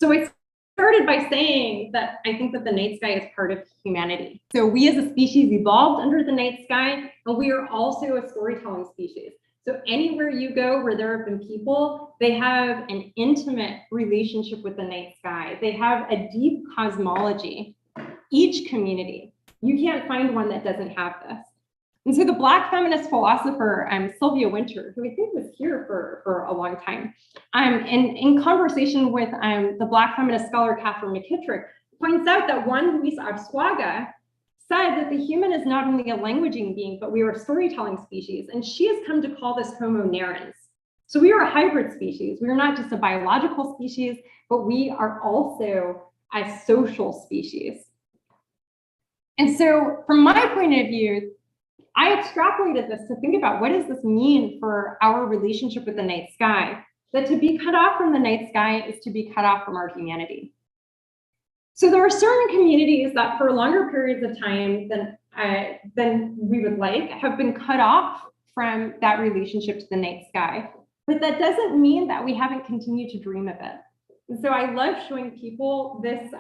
So I started by saying that I think that the night sky is part of humanity. So we as a species evolved under the night sky, and we are also a storytelling species. So anywhere you go where there have been people, they have an intimate relationship with the night sky. They have a deep cosmology. Each community, you can't find one that doesn't have this. And so the Black feminist philosopher, Sylvia Wynter, who I think was here for a long time, in conversation with the Black feminist scholar Catherine McKittrick, points out that Juan Luis Absquaga said that the human is not only a languaging being, but we are a storytelling species. And she has come to call this Homo narrans. So we are a hybrid species. We are not just a biological species, but we are also a social species. And so from my point of view, I extrapolated this to think about what does this mean for our relationship with the night sky? That to be cut off from the night sky is to be cut off from our humanity. So there are certain communities that for longer periods of time than we would like have been cut off from that relationship to the night sky. But that doesn't mean that we haven't continued to dream of it. And so I love showing people this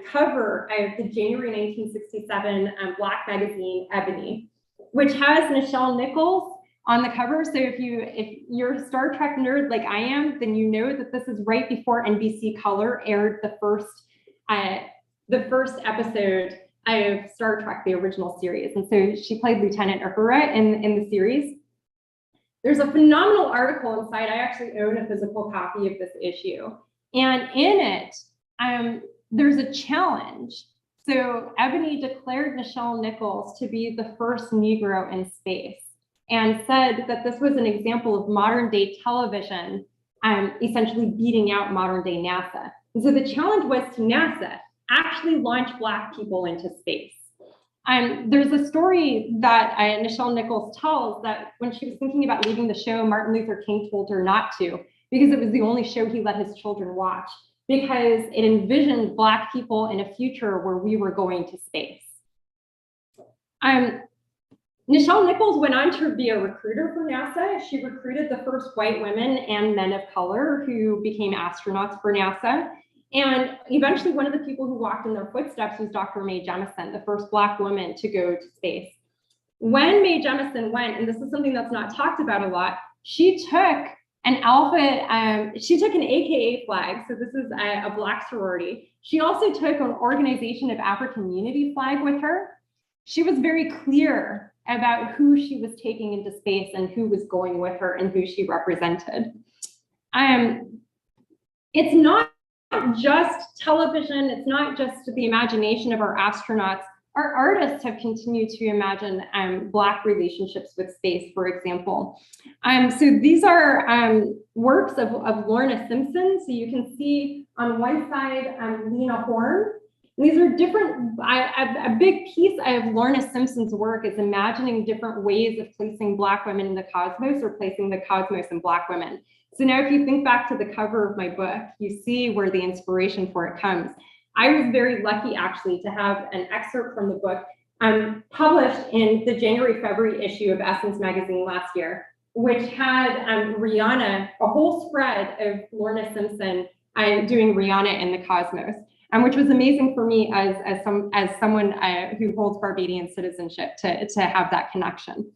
cover of the January 1967 Black magazine, Ebony, which has Nichols on the cover. So if you're a Star Trek nerd like I am, then you know that this is right before NBC Color aired the first episode of Star Trek, the original series. And so she played Lieutenant Uhura in the series. There's a phenomenal article inside. I actually own a physical copy of this issue. And in it, there's a challenge. So Ebony declared Nichols to be the first Negro in space and said that this was an example of modern day television, essentially beating out modern day NASA. And so the challenge was to NASA actually launch Black people into space. There's a story that Nichelle Nichols tells that when she was thinking about leaving the show, Martin Luther King told her not to, because it was the only show he let his children watch, because it envisioned Black people in a future where we were going to space. Nichelle Nichols went on to be a recruiter for NASA. She recruited the first white women and men of color who became astronauts for NASA. And eventually one of the people who walked in their footsteps was Dr. Mae Jemison, the first Black woman to go to space. When Mae Jemison went, and this is something that's not talked about a lot, she took an AKA flag. So this is a Black sorority. She also took an Organization of African Unity flag with her. She was very clear about who she was taking into space and who was going with her and who she represented. It's not just television, it's not just the imagination of our astronauts. Our artists have continued to imagine Black relationships with space, for example. So these are works of Lorna Simpson. So you can see on one side, Lena Horne. These are different, a big piece of Lorna Simpson's work is imagining different ways of placing Black women in the cosmos or placing the cosmos in Black women. So now if you think back to the cover of my book, you see where the inspiration for it comes. I was very lucky actually to have an excerpt from the book published in the January-February issue of Essence magazine last year, which had Rihanna, a whole spread of Lorna Simpson doing Rihanna in the cosmos, which was amazing for me as someone who holds Barbadian citizenship to have that connection.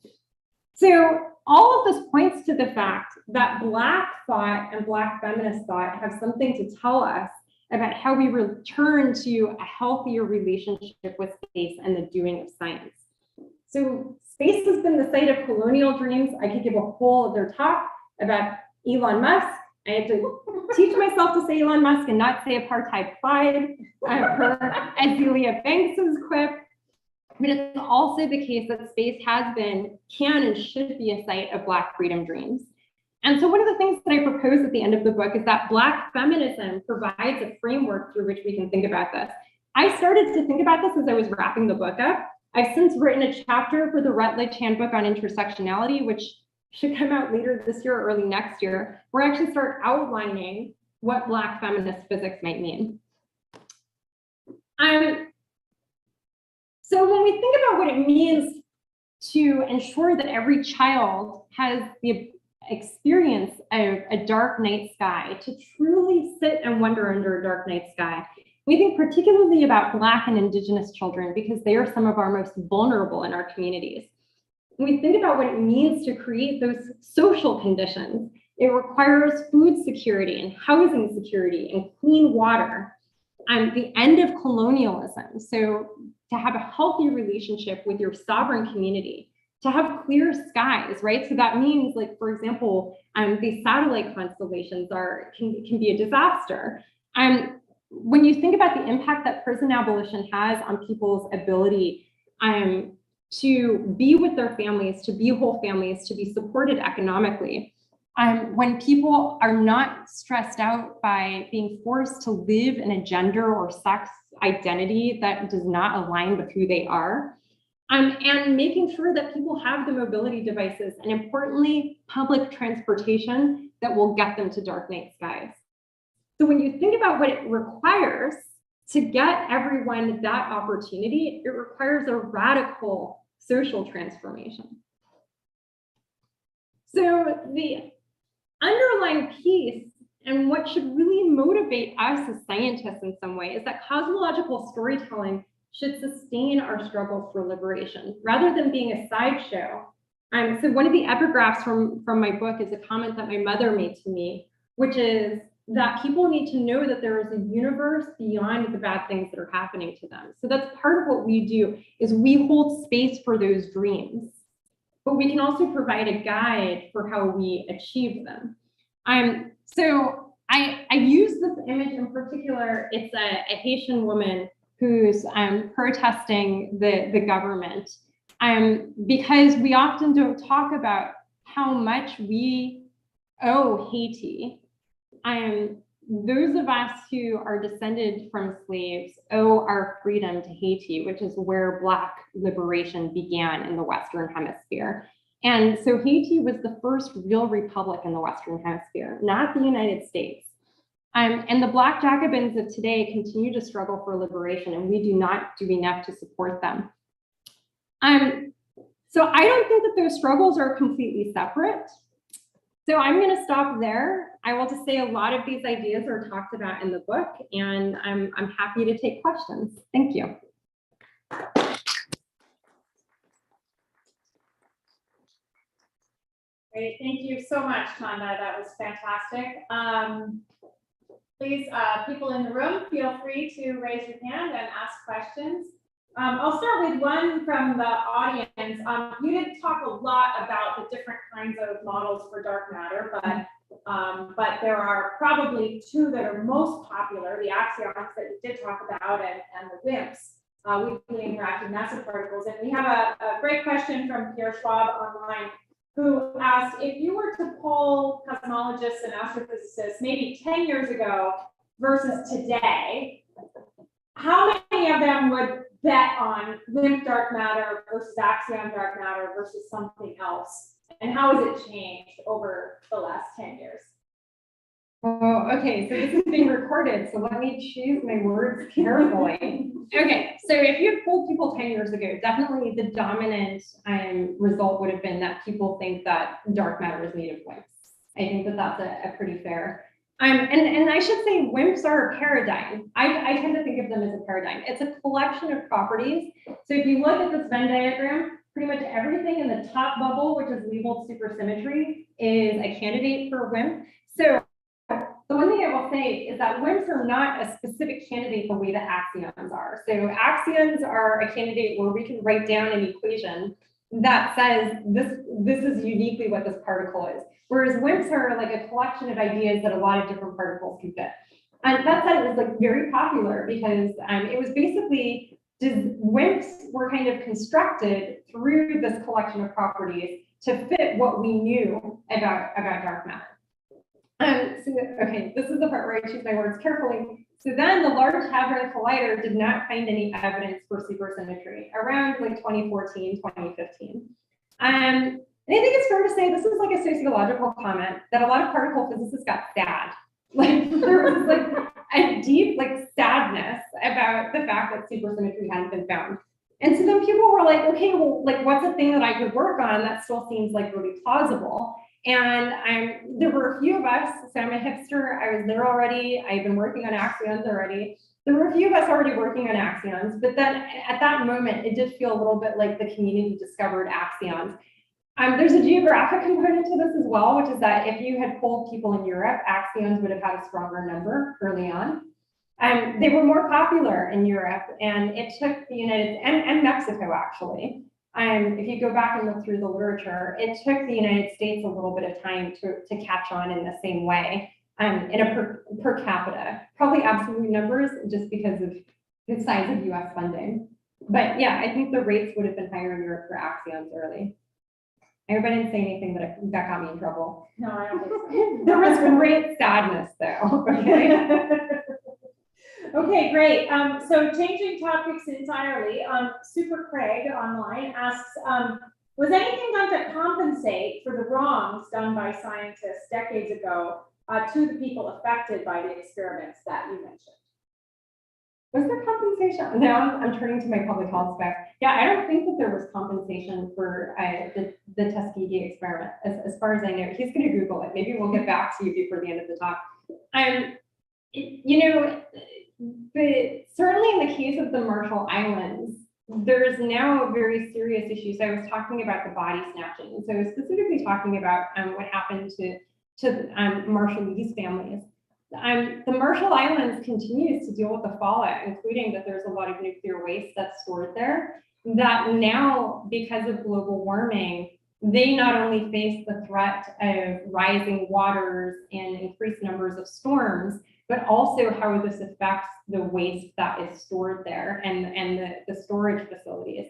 So all of this points to the fact that Black thought and Black feminist thought have something to tell us about how we return to a healthier relationship with space and the doing of science. So space has been the site of colonial dreams. I could give a whole other talk about Elon Musk. I had to teach myself to say Elon Musk and not say apartheid pride per Azealia Banks's quip. But it's also the case that space has been, can and should be a site of Black freedom dreams. And so one of the things that I propose at the end of the book is that Black feminism provides a framework through which we can think about this. I started to think about this as I was wrapping the book up. I've since written a chapter for the Rutledge Handbook on Intersectionality, which should come out later this year or early next year, where I actually start outlining what Black feminist physics might mean. So when we think about what it means to ensure that every child has the experience of a dark night sky, to truly sit and wonder under a dark night sky, we think particularly about Black and Indigenous children because they are some of our most vulnerable in our communities. When we think about what it means to create those social conditions, it requires food security and housing security and clean water. The end of colonialism. So to have a healthy relationship with your sovereign community, to have clear skies, right? So that means, like, for example, these satellite constellations can be a disaster. When you think about the impact that prison abolition has on people's ability to be with their families, to be whole families, to be supported economically, when people are not stressed out by being forced to live in a gender or sex identity that does not align with who they are, and making sure that people have the mobility devices and, importantly, public transportation that will get them to dark night skies. So when you think about what it requires to get everyone that opportunity, it requires a radical social transformation. So the underlying piece and what should really motivate us as scientists in some way is that cosmological storytelling should sustain our struggles for liberation rather than being a sideshow. So one of the epigraphs from my book is a comment that my mother made to me, which is that people need to know that there is a universe beyond the bad things that are happening to them. So that's part of what we do, is we hold space for those dreams, but we can also provide a guide for how we achieve them. So I use this image in particular. It's a Haitian woman who's protesting the government, because we often don't talk about how much we owe Haiti. Those of us who are descended from slaves owe our freedom to Haiti, which is where Black liberation began in the Western Hemisphere. And so Haiti was the first real republic in the Western Hemisphere, not the United States. And the Black Jacobins of today continue to struggle for liberation, and we do not do enough to support them. So I don't think that those struggles are completely separate. So I'm going to stop there. I will just say a lot of these ideas are talked about in the book, and I'm happy to take questions. Thank you. Great, thank you so much, Chanda. That was fantastic. Please, people in the room, feel free to raise your hand and ask questions. I'll start with one from the audience. You didn't talk a lot about the different kinds of models for dark matter, but there are probably two that are most popular: the Axions that you did talk about, and the WIMPs, weakly interacting massive particles. And we have a great question from Pierre Schwab online, who asked, if you were to poll cosmologists and astrophysicists maybe 10 years ago versus today, how many of them would bet on WIMP dark matter versus Axion dark matter versus something else? And how has it changed over the last 10 years? Oh, okay, so this is being recorded, so let me choose my words carefully. Okay, so if you had polled people 10 years ago, definitely the dominant result would have been that people think that dark matter is made of WIMPs. I think that that's a pretty fair. And I should say WIMPs are a paradigm. I tend to think of them as a paradigm. It's a collection of properties. So if you look at this Venn diagram, pretty much everything in the top bubble, which is labeled supersymmetry, is a candidate for WIMP. So the one thing I will say is that WIMPs are not a specific candidate the way that Axions are. So Axions are a candidate where we can write down an equation that says this is uniquely what this particle is. Whereas WIMPs are like a collection of ideas that a lot of different particles can fit. And that said, it was like very popular because it was basically WIMPs were kind of constructed through this collection of properties to fit what we knew about dark matter. Okay, this is the part where I choose my words carefully. So then the Large Hadron Collider did not find any evidence for supersymmetry around like 2014, 2015. And I think it's fair to say this is like a sociological comment that a lot of particle physicists got sad. Like there was like a deep like sadness about the fact that supersymmetry hadn't been found. And so then people were like, okay, well, like what's a thing that I could work on that still seems like really plausible? And there were a few of us, so I'm a hipster, I was there already, I've been working on Axions already. There were a few of us already working on Axions, but then at that moment, it did feel a little bit like the community discovered Axions. There's a geographic component to this as well, which is that if you had polled people in Europe, Axions would have had a stronger number early on. They were more popular in Europe, and it took the United and Mexico actually. If you go back and look through the literature, it took the United States a little bit of time to catch on in the same way in a per capita, probably absolute numbers just because of the size of US funding. But yeah, I think the rates would have been higher in Europe for Axions early. I hope I didn't say anything that got me in trouble. No, I don't think so. There was great sadness though, okay? Okay, great. So changing topics entirely, Super Craig online asks, was anything done to compensate for the wrongs done by scientists decades ago to the people affected by the experiments that you mentioned? Was there compensation? Now I'm turning to my public health spec. Yeah, I don't think that there was compensation for the Tuskegee experiment, as far as I know. He's going to Google it. Maybe we'll get back to you before the end of the talk. But certainly in the case of the Marshall Islands, there's now a very serious issue. So I was talking about the body snatching. So I was specifically talking about what happened to Marshallese families. The Marshall Islands continues to deal with the fallout, including that there's a lot of nuclear waste that's stored there, that now, because of global warming, they not only face the threat of rising waters and increased numbers of storms, but also how this affects the waste that is stored there and the storage facilities.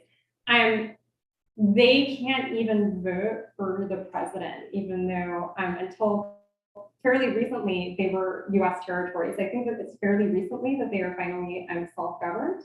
They can't even vote for the president, even though until fairly recently they were US territories. I think that it's fairly recently that they are finally self-governed.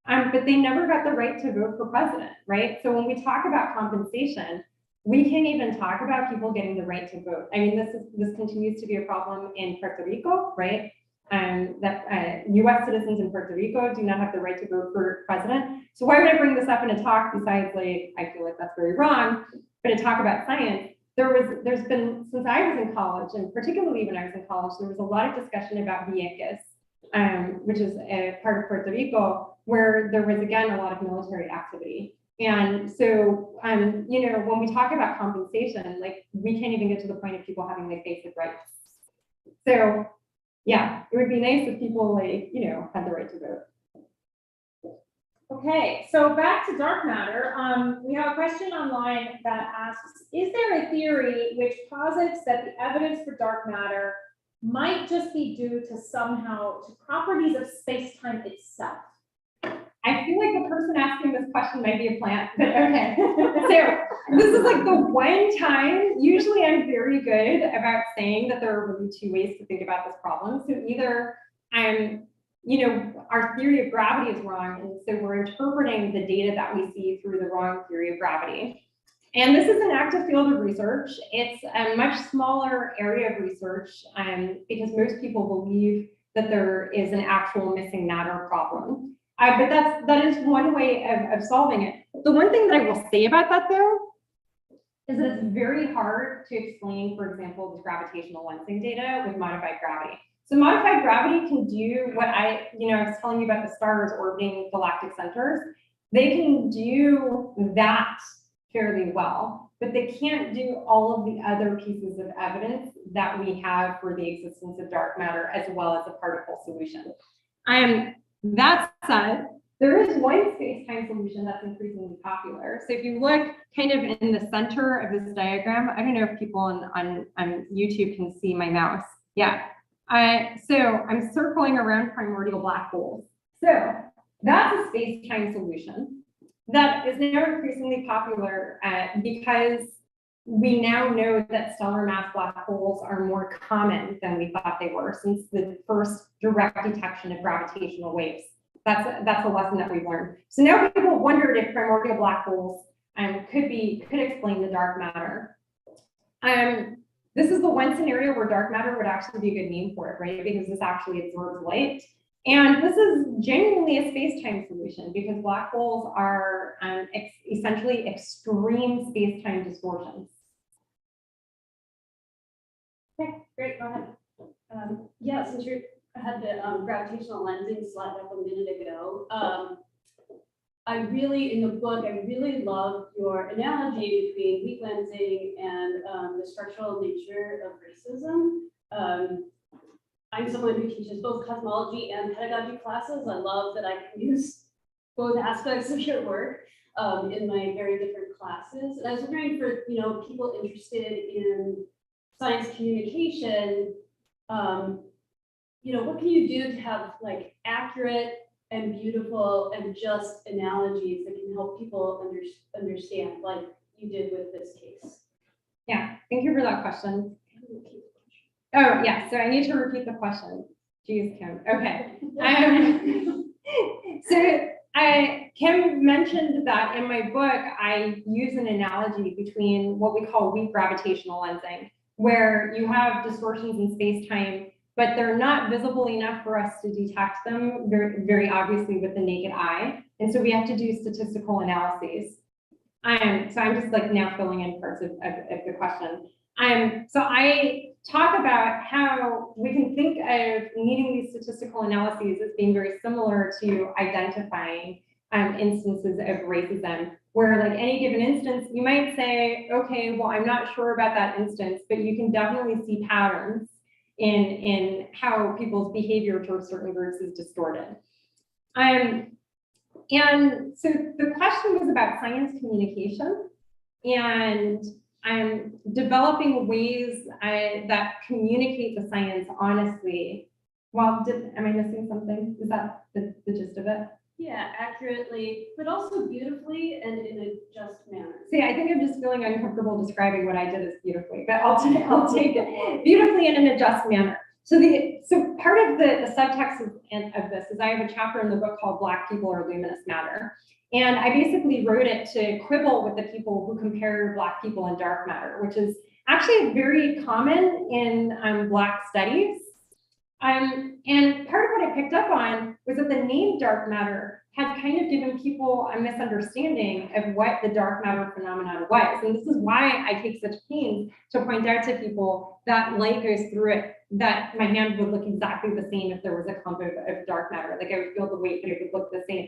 But they never got the right to vote for president, right? So when we talk about compensation, we can't even talk about people getting the right to vote. I mean, this continues to be a problem in Puerto Rico, right? That US citizens in Puerto Rico do not have the right to vote for president. So why would I bring this up in a talk besides, like, I feel like that's very wrong, but to talk about science? There's been, since I was in college, and particularly when I was in college, there was a lot of discussion about Vieques, which is a part of Puerto Rico, where there was, again, a lot of military activity. And so, when we talk about compensation, like, we can't even get to the point of people having like basic rights. So yeah, it would be nice if people had the right to vote. Okay, so back to dark matter. We have a question online that asks, is there a theory which posits that the evidence for dark matter might just be due to properties of space-time itself? I feel like the person asking this question might be a plant, but okay. So this is like the one time, usually I'm very good about saying that there are really two ways to think about this problem. So either our theory of gravity is wrong, and so we're interpreting the data that we see through the wrong theory of gravity. And this is an active field of research. It's a much smaller area of research because most people believe that there is an actual missing matter problem. But that is one way of solving it. The one thing that I will say about that, though, is that it's very hard to explain, for example, the gravitational lensing data with modified gravity. So modified gravity can do what I was telling you about the stars orbiting galactic centers. They can do that fairly well, but they can't do all of the other pieces of evidence that we have for the existence of dark matter as well as a particle solution. That said, there is one space-time solution that's increasingly popular. So if you look kind of in the center of this diagram, I don't know if people on YouTube can see my mouse. Yeah. So I'm circling around primordial black holes. So that's a space-time solution that is now increasingly popular because we now know that stellar mass black holes are more common than we thought they were since the first direct detection of gravitational waves. That's a lesson that we've learned. So now people wondered if primordial black holes could explain the dark matter. This is the one scenario where dark matter would actually be a good name for it, right? Because this actually absorbs light. And this is genuinely a space-time solution because black holes are essentially extreme space-time distortions. Okay, great, go ahead. Yeah, since you had the gravitational lensing slide up a minute ago, in the book, I really love your analogy between weak lensing and the structural nature of racism. I'm someone who teaches both cosmology and pedagogy classes. I love that I can use both aspects of your work in my very different classes. And I was wondering for people interested in science communication, what can you do to have like accurate and beautiful and just analogies that can help people understand, like you did with this case? Yeah, thank you for that question. Oh, yeah, so I need to repeat the question. Geez, Kim. Okay. So Kim mentioned that in my book, I use an analogy between what we call weak gravitational lensing, where you have distortions in space-time but they're not visible enough for us to detect them very, very obviously with the naked eye. And so we have to do statistical analyses. So I'm just like now filling in parts of the question. So I talk about how we can think of needing these statistical analyses as being very similar to identifying instances of racism, where like any given instance, you might say, okay, well, I'm not sure about that instance, but you can definitely see patterns in how people's behavior towards certain groups is distorted. And so the question was about science communication, and I'm developing ways that communicate the science honestly. Well, am I missing something? Is that the gist of it? Yeah, accurately, but also beautifully and in a just manner. See, I think I'm just feeling uncomfortable describing what I did as beautifully, but I'll take it beautifully and in a just manner. So part of the subtext of this is I have a chapter in the book called Black People or Luminous Matter. And I basically wrote it to quibble with the people who compare Black people and dark matter, which is actually very common in Black studies. And part of what I picked up on was that the name dark matter had kind of given people a misunderstanding of what the dark matter phenomenon was. And this is why I take such pains to point out to people that light goes through it, that my hand would look exactly the same if there was a clump of dark matter. Like I would feel the weight, but it would look the same.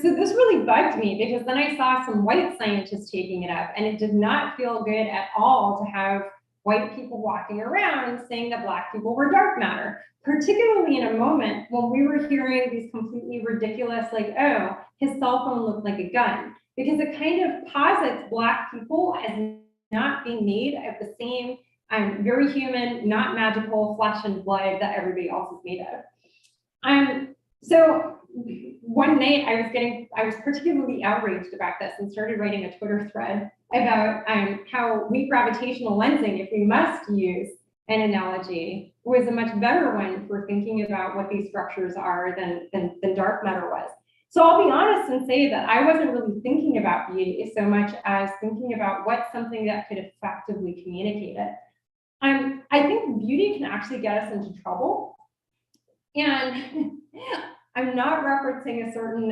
So this really bugged me, because then I saw some white scientists taking it up, and it did not feel good at all to have white people walking around saying that Black people were dark matter, particularly in a moment when we were hearing these completely ridiculous, like, oh, his cell phone looked like a gun, because it kind of posits Black people as not being made of the same very human, not magical flesh and blood that everybody else is made of. So one night I was particularly outraged about this and started writing a Twitter thread about how weak gravitational lensing, if we must use an analogy, was a much better one for thinking about what these structures are than dark matter was. So I'll be honest and say that I wasn't really thinking about beauty so much as thinking about what's something that could effectively communicate it. I think beauty can actually get us into trouble. And I'm not referencing a certain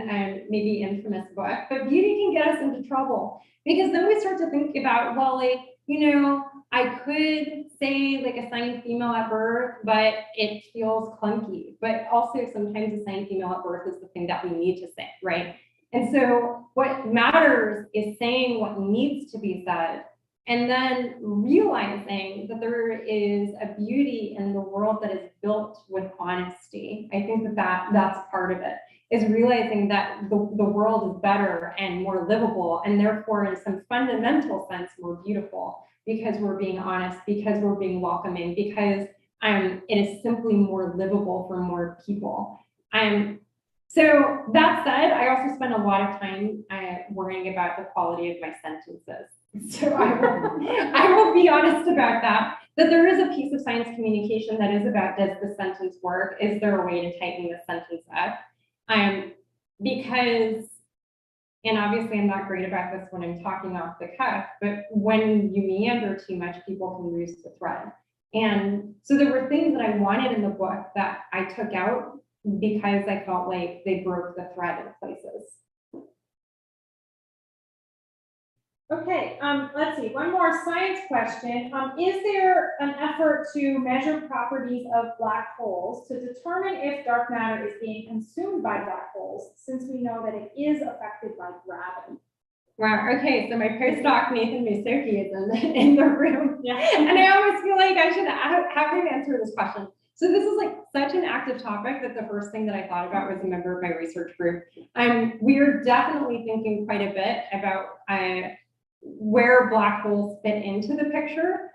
maybe infamous book, but beauty can get us into trouble, because then we start to think about, well, like, you know, I could say like assigned female at birth, but it feels clunky. But also sometimes assigned female at birth is the thing that we need to say, right? And so what matters is saying what needs to be said, and then realizing that there is a beauty in the world that is built with honesty. I think that's part of it, is realizing that the world is better and more livable, and therefore in some fundamental sense more beautiful, because we're being honest, because we're being welcoming, because it is simply more livable for more people. So that said, I also spend a lot of time worrying about the quality of my sentences. So I will be honest about that there is a piece of science communication that is about, does the sentence work? Is there a way to tighten the sentence up? Because, and obviously I'm not great about this when I'm talking off the cuff, but when you meander too much, people can lose the thread. And so there were things that I wanted in the book that I took out because I felt like they broke the thread in places. Okay, let's see, one more science question. Is there an effort to measure properties of black holes to determine if dark matter is being consumed by black holes, since we know that it is affected by gravity? Wow, okay, so my postdoc, Nathan Musoki, is in the room. Yeah. And I always feel like I should have him answer this question. So this is like such an active topic that the first thing that I thought about was a member of my research group. We're definitely thinking quite a bit about where black holes fit into the picture.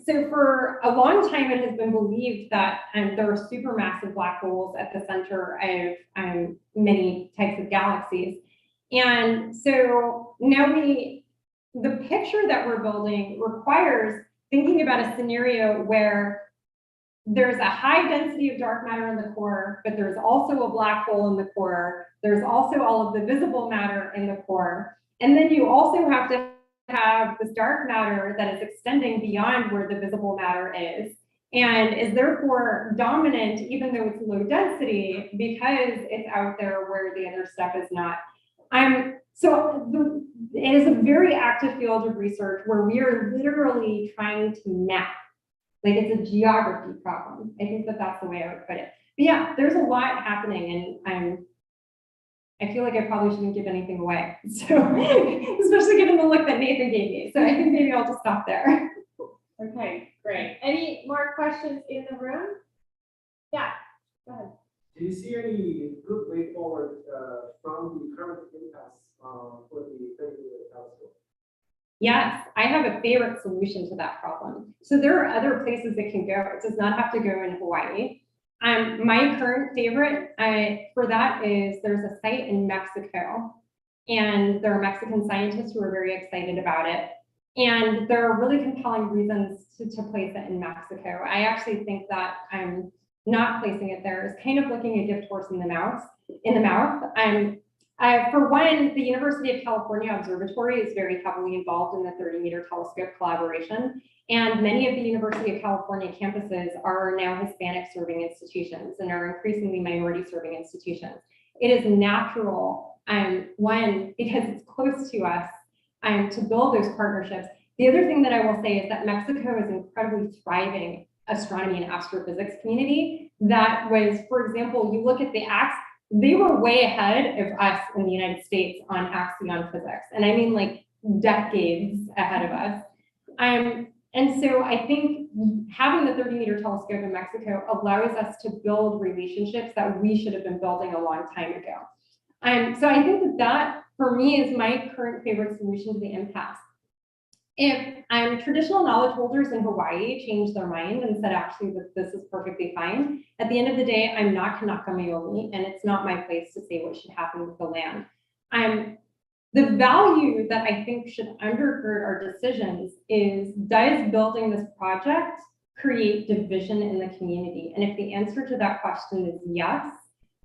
So for a long time, it has been believed that there are supermassive black holes at the center of many types of galaxies. And so now the picture that we're building requires thinking about a scenario where there's a high density of dark matter in the core, but there's also a black hole in the core. There's also all of the visible matter in the core. And then you also have to have this dark matter that is extending beyond where the visible matter is. and is therefore dominant, even though it's low density, because it's out there where the other stuff is not. It is a very active field of research where we are literally trying to map, like it's a geography problem. I think that that's the way I would put it. But yeah, there's a lot happening, and I feel like I probably shouldn't give anything away. So, especially given the look that Nathan gave me. So I think maybe I'll just stop there. Okay, great. Any more questions in the room? Yeah, go ahead. Do you see any good way forward from the current impasse for the telescope? Yes, I have a favorite solution to that problem. So there are other places it can go. It does not have to go in Hawaii. My current favorite for that is there's a site in Mexico, and there are Mexican scientists who are very excited about it. And there are really compelling reasons to place it in Mexico. I actually think that not placing it there is kind of looking a gift horse in the mouth. For one, the University of California Observatory is very heavily involved in the 30-meter telescope collaboration. And many of the University of California campuses are now Hispanic serving institutions and are increasingly minority serving institutions. It is natural, one, because it's close to us, to build those partnerships. The other thing that I will say is that Mexico is incredibly thriving astronomy and astrophysics community. That was, for example, you look at the they were way ahead of us in the United States on axion physics. And I mean like decades ahead of us. And so I think having the 30-meter telescope in Mexico allows us to build relationships that we should have been building a long time ago. So I think that for me is my current favorite solution to the impasse. If traditional knowledge holders in Hawaii change their mind and said actually that this is perfectly fine, at the end of the day, I'm not Kanaka Maoli, and it's not my place to say what should happen with the land. The value that I think should undergird our decisions is, does building this project create division in the community? And if the answer to that question is yes,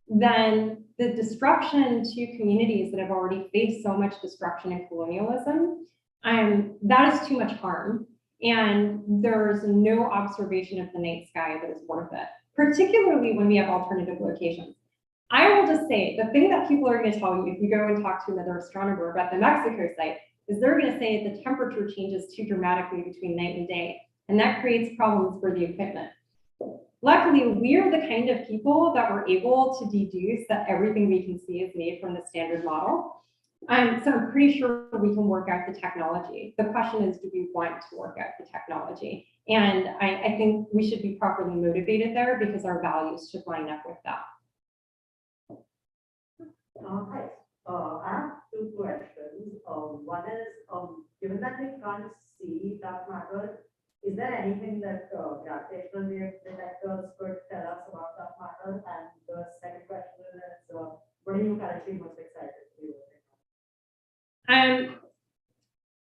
then the disruption to communities that have already faced so much disruption and colonialism, that is too much harm. And there's no observation of the night sky that is worth it, particularly when we have alternative locations. I will just say, the thing that people are going to tell you if you go and talk to another astronomer about the Mexico site is they're going to say the temperature changes too dramatically between night and day, and that creates problems for the equipment. Luckily, we are the kind of people that were able to deduce that everything we can see is made from the standard model. So I'm pretty sure we can work out the technology. The question is, do we want to work out the technology? And I think we should be properly motivated there because our values should line up with that. Hi. I have two questions. One is, given that we can't see dark matter, is there anything that gravitational wave detectors could tell us about dark matter? And the second question is, what are you currently most excited to do?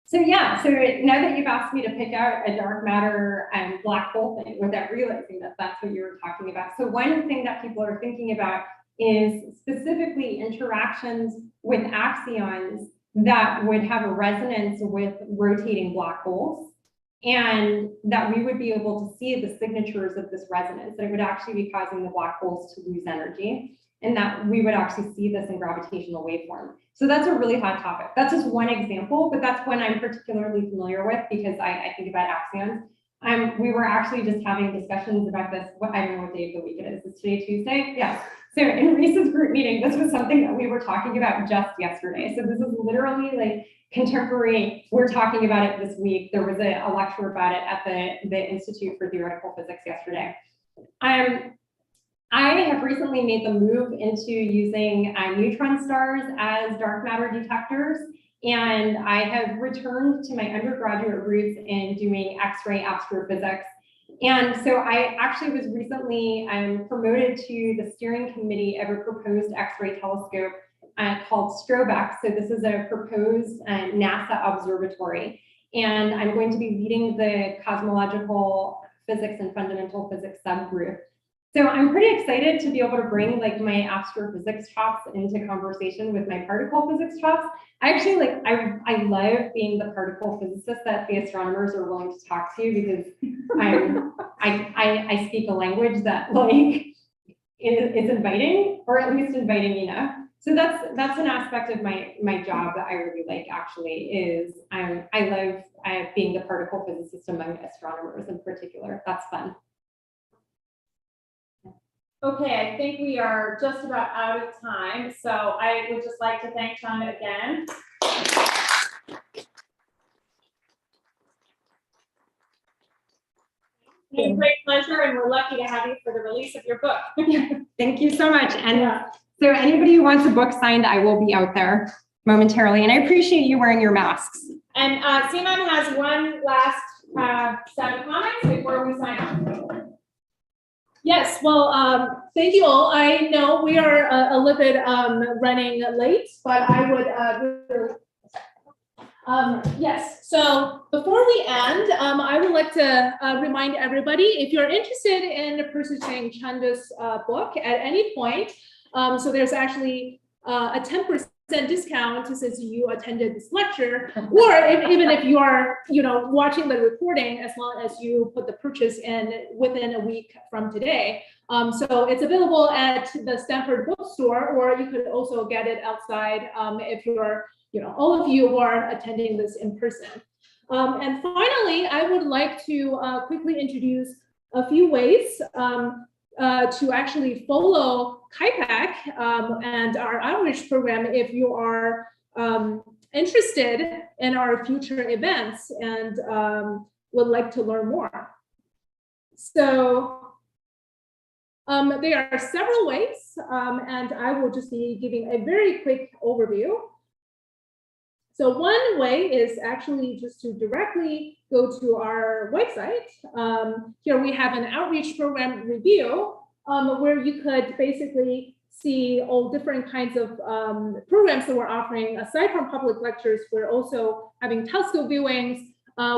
So now that you've asked me to pick out a dark matter and black hole thing without realizing that that's what you were talking about. So one thing that people are thinking about is specifically interactions with axions that would have a resonance with rotating black holes, and that we would be able to see the signatures of this resonance, that it would actually be causing the black holes to lose energy, and that we would actually see this in gravitational waveform. So that's a really hot topic. That's just one example, but that's one I'm particularly familiar with because I think about axions. We were actually just having discussions about this. I don't know what day of the week it is. Is today Tuesday? Yes. So in Reese's group meeting, this was something that we were talking about just yesterday. So this is literally like contemporary. We're talking about it this week. There was a lecture about it at the Institute for Theoretical Physics yesterday. I have recently made the move into using neutron stars as dark matter detectors. And I have returned to my undergraduate roots in doing X-ray astrophysics. And so I actually was recently promoted to the steering committee of a proposed X-ray telescope called STROBE-X. So this is a proposed NASA observatory. And I'm going to be leading the cosmological physics and fundamental physics subgroup. So I'm pretty excited to be able to bring like my astrophysics chops into conversation with my particle physics chops. I actually I love being the particle physicist that the astronomers are willing to talk to because I speak a language that like is inviting, or at least inviting enough. So that's an aspect of my job that I really like, actually, is I love being the particle physicist among astronomers in particular. That's fun. Okay, I think we are just about out of time. So I would just like to thank Chanda again. It's been a great pleasure, and we're lucky to have you for the release of your book. Thank you so much. And so anybody who wants a book signed, I will be out there momentarily. And I appreciate you wearing your masks. And Simon has one last set of comments before we sign off. Yes, well, thank you all. I know we are a little bit running late, but I would yes, so before we end, I would like to remind everybody, if you're interested in purchasing Chanda's book at any point, so there's actually a 10% discount since you attended this lecture, or even if you are, watching the recording, as long as you put the purchase in within a week from today. So it's available at the Stanford bookstore, or you could also get it outside if you're, all of you who are attending this in person. And finally, I would like to quickly introduce a few ways to actually follow KIPAC and our outreach program if you are interested in our future events and would like to learn more. So there are several ways, and I will just be giving a very quick overview. So one way is actually just to directly go to our website. Here we have an outreach program review where you could basically see all different kinds of programs that we're offering. Aside from public lectures, we're also having telescope viewings,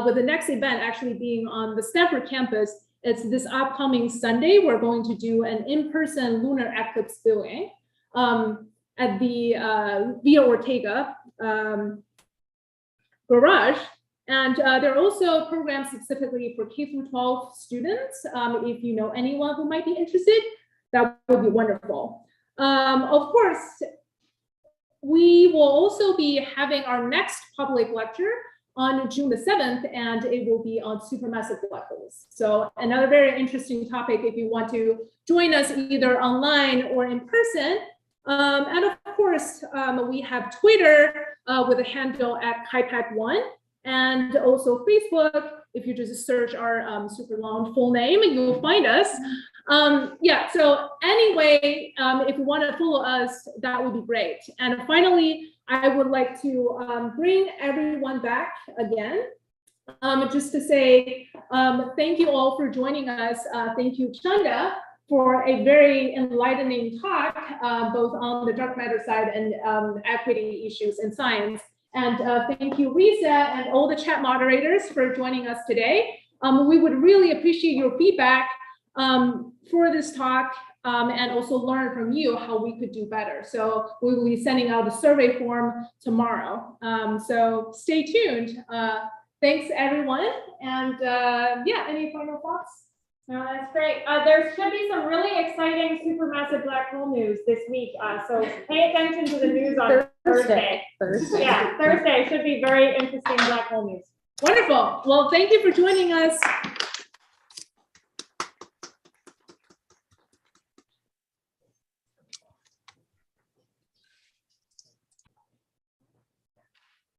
with the next event actually being on the Stanford campus. It's this upcoming Sunday. We're going to do an in-person lunar eclipse viewing at the Via Ortega garage. And there are also programs specifically for K through 12 students. If you know anyone who might be interested, that would be wonderful. Of course, we will also be having our next public lecture on June the 7th, and it will be on supermassive black holes. So another very interesting topic if you want to join us either online or in person. And of course, we have Twitter with a handle at KIPAC1, and also Facebook. If you just search our super long full name, you'll find us. Yeah, so anyway, if you want to follow us, that would be great. And finally, I would like to bring everyone back again, just to say thank you all for joining us. Thank you, Chanda, for a very enlightening talk, both on the dark matter side and equity issues in science. And thank you, Risa, and all the chat moderators for joining us today. We would really appreciate your feedback for this talk, and also learn from you how we could do better. So we will be sending out a survey form tomorrow. So stay tuned. Thanks, everyone. And yeah, any final thoughts? No, that's great. There should be some really exciting supermassive black hole news this week. So pay attention to the news on Thursday. Yeah, Thursday should be very interesting black hole news. Wonderful. Well, thank you for joining us.